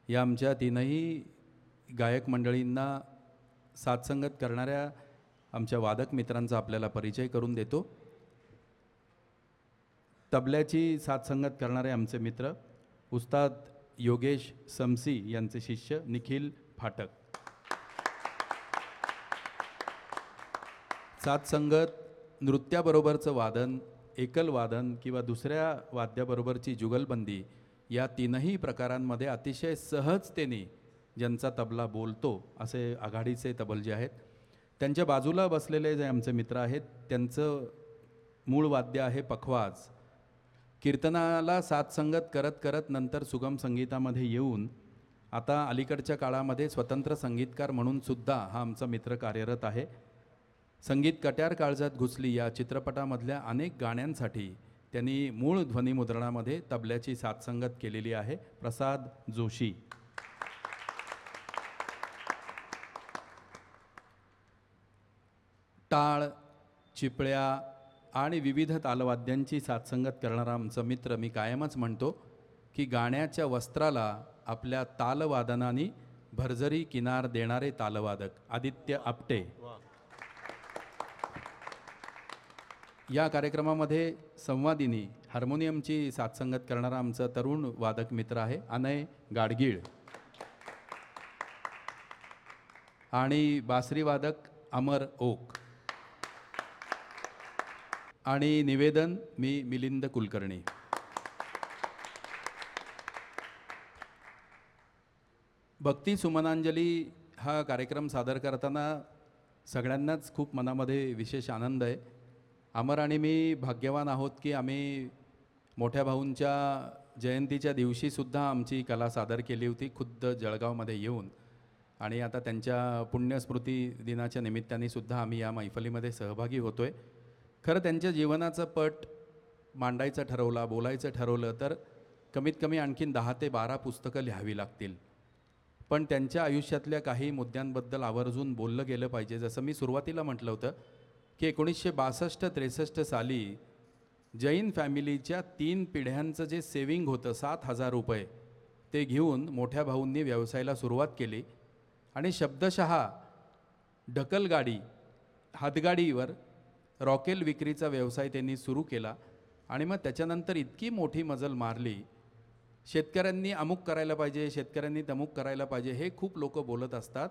Speaker 1: या आमच्या तीनही गायक मंडळींना साथसंगत करणाऱ्या आमच्या वादक मित्रांचा आपल्याला परिचय करून देतो. तबल्याची साथसंगत करणारे आमचे मित्र उस्ताद योगेश समसी यांचे शिष्य निखिल फाटक. साथसंगत नृत्याबरोबरचं वादन, एकल वादन किंवा दुसऱ्या वाद्याबरोबरची जुगलबंदी या तीनही प्रकारांमध्ये अतिशय सहजतेने ज्यांचा तबला बोलतो असे आघाडीचे तबलजे आहेत. त्यांच्या बाजूला बसलेले जे आमचे मित्र आहेत त्यांचं मूळ वाद्य आहे पखवाज. कीर्तनाला साथसंगत करत करत नंतर सुगम संगीतामध्ये येऊन आता अलीकडच्या काळामध्ये स्वतंत्र संगीतकार म्हणून सुद्धा हा आमचा मित्र कार्यरत आहे. संगीत कट्यार काळजात घुसली या चित्रपटामधल्या अनेक गाण्यांसाठी त्यांनी मूळ ध्वनिमुद्रणामध्ये तबल्याची साथसंगत केलेली आहे. प्रसाद जोशी. टाळ, चिपळ्या आणि विविध तालवाद्यांची साथसंगत करणारा आमचा मित्र, मी कायमच म्हणतो की गाण्याच्या वस्त्राला आपल्या तालवादनाने भरजरी किनार देणारे तालवादक आदित्य आपटे. या कार्यक्रमामध्ये संवादिनी हार्मोनियमची साथसंगत करणारा आमचा तरुण वादक मित्र आहे अनय गाडगीळ. आणि बासरी वादक अमर ओक. आणि निवेदन मी मिलिंद कुलकर्णी. भक्ती सुमनांजली हा कार्यक्रम सादर करताना सगळ्यांनाच खूप मनामध्ये विशेष आनंद आहे. अमर आणि मी भाग्यवान आहोत की आम्ही मोठ्या भाऊंच्या जयंतीच्या दिवशीसुद्धा आमची कला सादर केली होती खुद्द जळगावमध्ये येऊन. आणि आता त्यांच्या पुण्यस्मृती दिनाच्या निमित्ताने सुद्धा आम्ही या मैफलीमध्ये सहभागी होतो आहे. खरं त्यांच्या जीवनाचा पट मांडायचं ठरवला, बोलायचं ठरवलं तर कमीत कमी आणखीन 10 ते 12 पुस्तकं लिहावी लागतील. पण त्यांच्या आयुष्यातल्या काही मुद्द्यांबद्दल आवर्जून बोललं गेलं पाहिजे. जसं मी सुरुवातीला म्हटलं होतं की 1962-63 साली जैन फॅमिलीच्या 3 पिढ्यांचं जे सेविंग होतं 7,000 रुपये ते घेऊन मोठ्या भाऊंनी व्यवसायाला सुरुवात केली. आणि शब्दशः ढकलगाडी, हातगाडीवर रॉकेल विक्रीचा व्यवसाय त्यांनी सुरू केला. आणि मग त्याच्यानंतर इतकी मोठी मजल मारली, शेतकऱ्यांनी अमुक करायला पाहिजे, शेतकऱ्यांनी तमुक करायला पाहिजे हे खूप लोक बोलत असतात.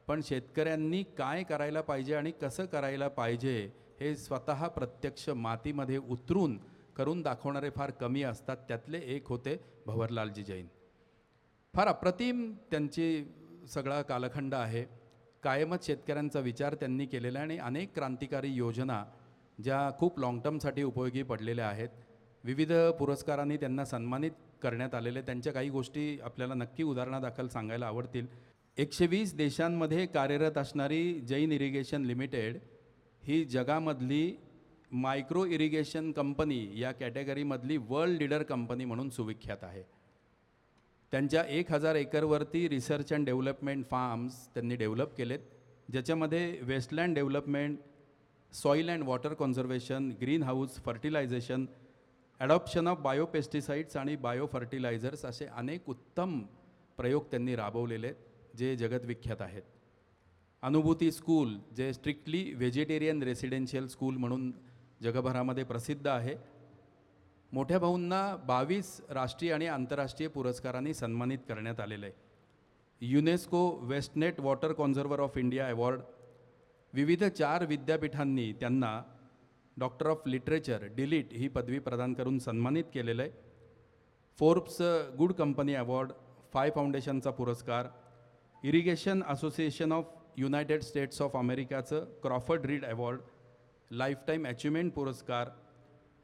Speaker 1: पण शेतकऱ्यांनी काय करायला पाहिजे आणि कसं करायला पाहिजे हे स्वतः प्रत्यक्ष मातीमध्ये उतरून करून दाखवणारे फार कमी असतात. त्यातले एक होते भंवरलालजी जैन. फार अप्रतिम त्यांची सगळा कालखंड आहे. कायमच शेतकऱ्यांचा विचार त्यांनी केलेला आहे आणि अनेक क्रांतिकारी योजना ज्या खूप लाँग टर्मसाठी उपयोगी पडलेल्या आहेत. विविध पुरस्कारांनी त्यांना सन्मानित करण्यात आलेले. त्यांच्या काही गोष्टी आपल्याला नक्की उदाहरणादाखल सांगायला आवडतील. 120 देशांमध्ये कार्यरत असणारी जैन इरिगेशन लिमिटेड ही जगामधली मायक्रो इरिगेशन कंपनी या कॅटेगरीमधली वर्ल्ड लीडर कंपनी म्हणून सुविख्यात आहे. त्यांच्या 1000 एकरवरती रिसर्च अँड डेव्हलपमेंट फार्म्स त्यांनी डेव्हलप केलेत, ज्याच्यामध्ये wasteland development, soil and water conservation, greenhouse, fertilization, adoption of biopesticides आणि बायो फर्टिलायझर्स असे अनेक उत्तम प्रयोग त्यांनी राबवलेले आहेत जे जगतविख्यात आहेत. अनुभूती स्कूल जे स्ट्रिक्टली व्हेजिटेरियन रेसिडेन्शियल स्कूल म्हणून जगभरामध्ये प्रसिद्ध आहे. मोठ्या भाऊंना 22 राष्ट्रीय आणि आंतरराष्ट्रीय पुरस्कारांनी सन्मानित करण्यात आलेलं आहे. UNESCO Westnet water conservator of India award, विविध 4 विद्यापीठांनी त्यांना डॉक्टर ऑफ लिटरेचर डिलीट ही पदवी प्रदान करून सन्मानित केलेलं आहे. फोर्ब्स गुड कंपनी अवॉर्ड, 5 फाउंडेशनचा पुरस्कार, irrigation association of United States of अमेरिकाचं Crawford Reed award, lifetime achievement पुरस्कार,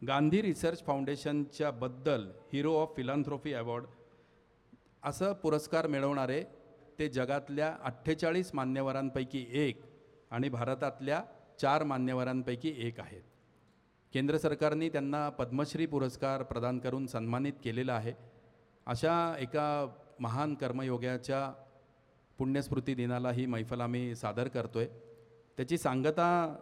Speaker 1: गांधी रिसर्च फाउंडेशनच्या बद्दल हिरो ऑफ फिलांथ्रॉफी अवॉर्ड असं पुरस्कार मिळवणारे ते जगातल्या 48 मान्यवरांपैकी एक आणि भारतातल्या 4 मान्यवरांपैकी एक आहेत. केंद्र सरकारने त्यांना पद्मश्री पुरस्कार प्रदान करून सन्मानित केलेला आहे. अशा एका महान कर्मयोग्याच्या पुण्यस्मृती दिनाला ही मैफल आम्ही सादर करतो आहे. त्याची सांगता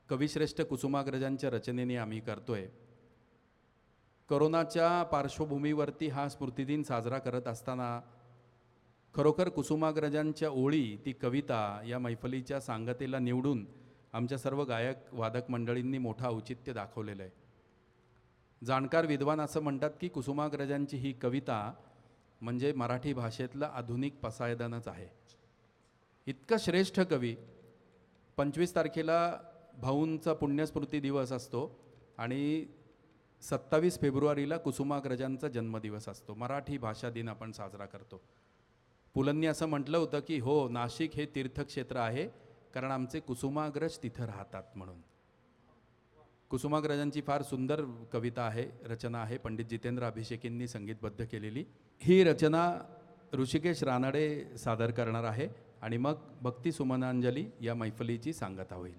Speaker 1: कविश्रेष्ठ कुसुमाग्रजांच्या रचनेने आम्ही करतोय. कोरोनाच्या पार्श्वभूमीवरती हा स्मृतिदिन साजरा करत असताना खरोखर कुसुमाग्रजांच्या ओळी, ती कविता या मैफलीच्या सांगतेला निवडून आमच्या सर्व गायक वादक मंडळींनी मोठं औचित्य दाखवलेलं आहे. जाणकार विद्वान असं म्हणतात की कुसुमाग्रजांची ही कविता म्हणजे मराठी भाषेतलं आधुनिक पसायदानच आहे. इतकं श्रेष्ठ कवी. 25 तारखेला भाऊंचा पुण्यस्मृती दिवस असतो आणि 27 फेब्रुवारीला कुसुमाग्रजांचा जन्मदिवस असतो. मराठी भाषा दिन आपण साजरा करतो. पुलंनी असं म्हटलं होतं की हो, नाशिक हे तीर्थक्षेत्र आहे कारण आमचे कुसुमाग्रज तिथं राहतात म्हणून. कुसुमाग्रजांची फार सुंदर कविता आहे, रचना आहे, पंडित जितेंद्र अभिषेकींनी संगीतबद्ध केलेली. ही रचना ऋषिकेश रानडे सादर करणार आहे आणि मग भक्ती सुमनांजली या मैफलीची सांगता होईल.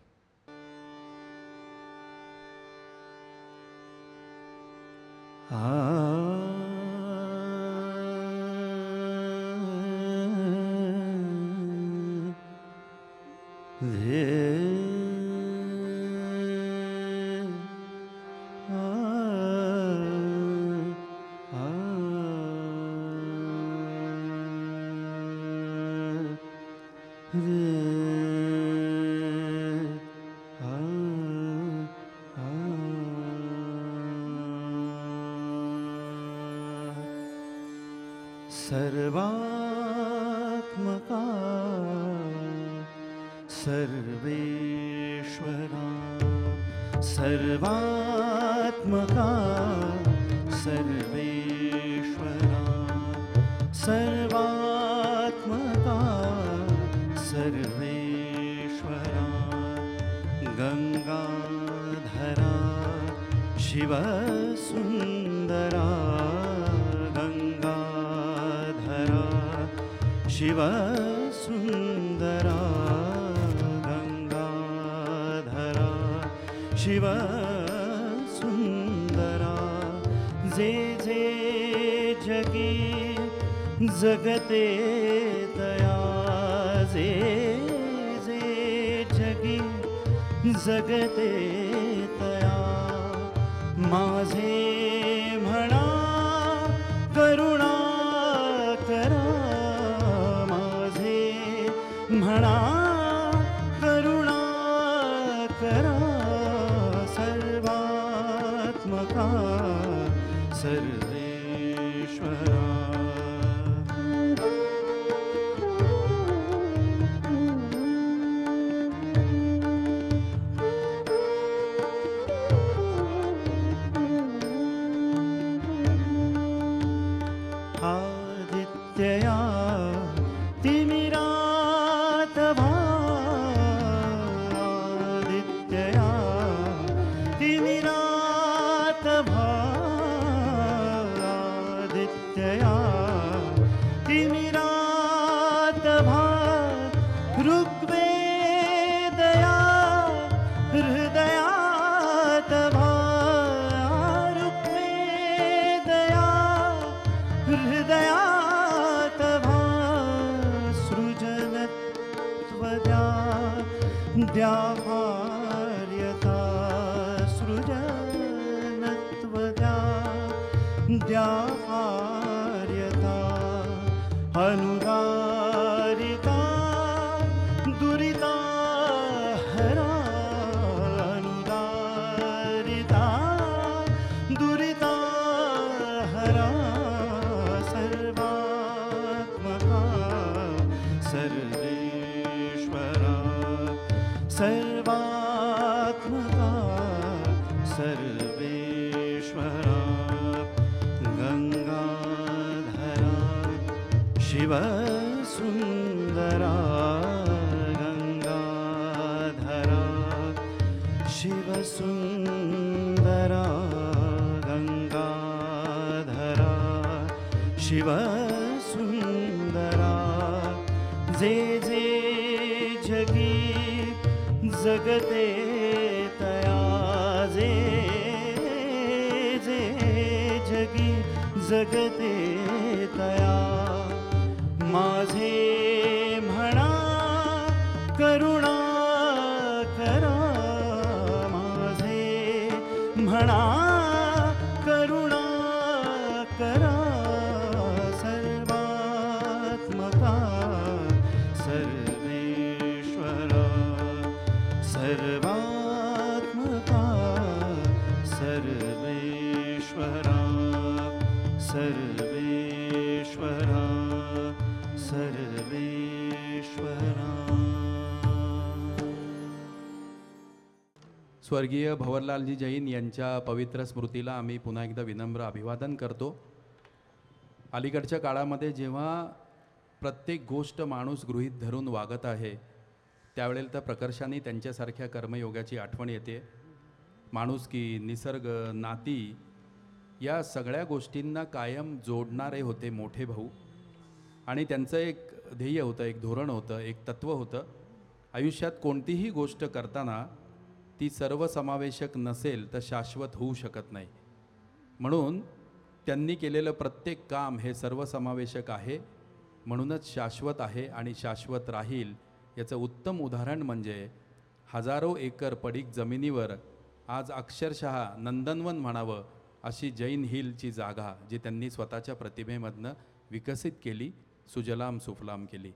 Speaker 4: सर्वात्मका सर्वेश्वरा सर्वात्मका सर्वेश्वरा सर्वात्मका सर्वेश्वरा गंगाधरा शिवसुंदरा गंगाधरा शिवसुंदरा गंगाधरा शिवसुंदरा जे जे जगी जगते तया जे जे जगी जगते तया माझे म्हणा करुणा करा माझे म्हणा करुणा करा सर्वात्मका सर्वेश्वरा आदित्यया तिमिरातभा आदित्यया तिमिरातभा आदित्यया तिमिरातभा ऋग्वेदया हृदयातभा ऋग्वेदया हृदयातभा सृजनत्वद्या द्याहार्यता सृजनत्वद्या द्याहार्यता अनुदारिता दुरिता हरा अनुदारिता दुरिता हरा सर्वात्मका सर्वेश्वरा सर्वात्मका सर्वेश्वरा गंगाधरा शिवसुंदरा गंगाधरा शिवसुंदरा गंगाधरा शिवसुंदरा जे जे जगी जगते तया जे जे जगी जगते तया माझे म्हणा करुणा करा सर्वात्मका सर्वेश्वरा सर्वेश्वरा सर्वेश्वरा.
Speaker 1: स्वर्गीय भवरलालजी जैन यांच्या पवित्र स्मृतीला आम्ही पुन्हा एकदा विनम्र अभिवादन करतो. अलीकडच्या काळामध्ये जेव्हा प्रत्येक गोष्ट माणूस गृहीत धरून वागत आहे त्यावेळेला तर प्रकर्षाने त्यांच्यासारख्या कर्मयोगाची आठवण येते. माणुसकी, निसर्ग, नाती या सगळ्या गोष्टींना कायम जोडणारे होते मोठे भाऊ. आणि त्यांचं एक ध्येय होतं, एक धोरण होतं, एक तत्त्व होतं. आयुष्यात कोणतीही गोष्ट करताना ती सर्वसमावेशक नसेल तर शाश्वत होऊ शकत नाही. म्हणून त्यांनी केलेलं प्रत्येक काम हे सर्वसमावेशक आहे, म्हणूनच शाश्वत आहे आणि शाश्वत राहील. याचं उत्तम उदाहरण म्हणजे हजारो एकर पडीक जमिनीवर आज अक्षरशः नंदनवन म्हणावं अशी जैन हिलची जागा जी त्यांनी स्वतःच्या प्रतिभेमधनं विकसित केली, सुजलाम सुफलाम केली.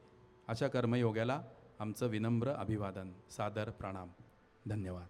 Speaker 1: अशा कर्मयोग्याला आमचं विनम्र अभिवादन, सादर प्रणाम. धन्यवाद.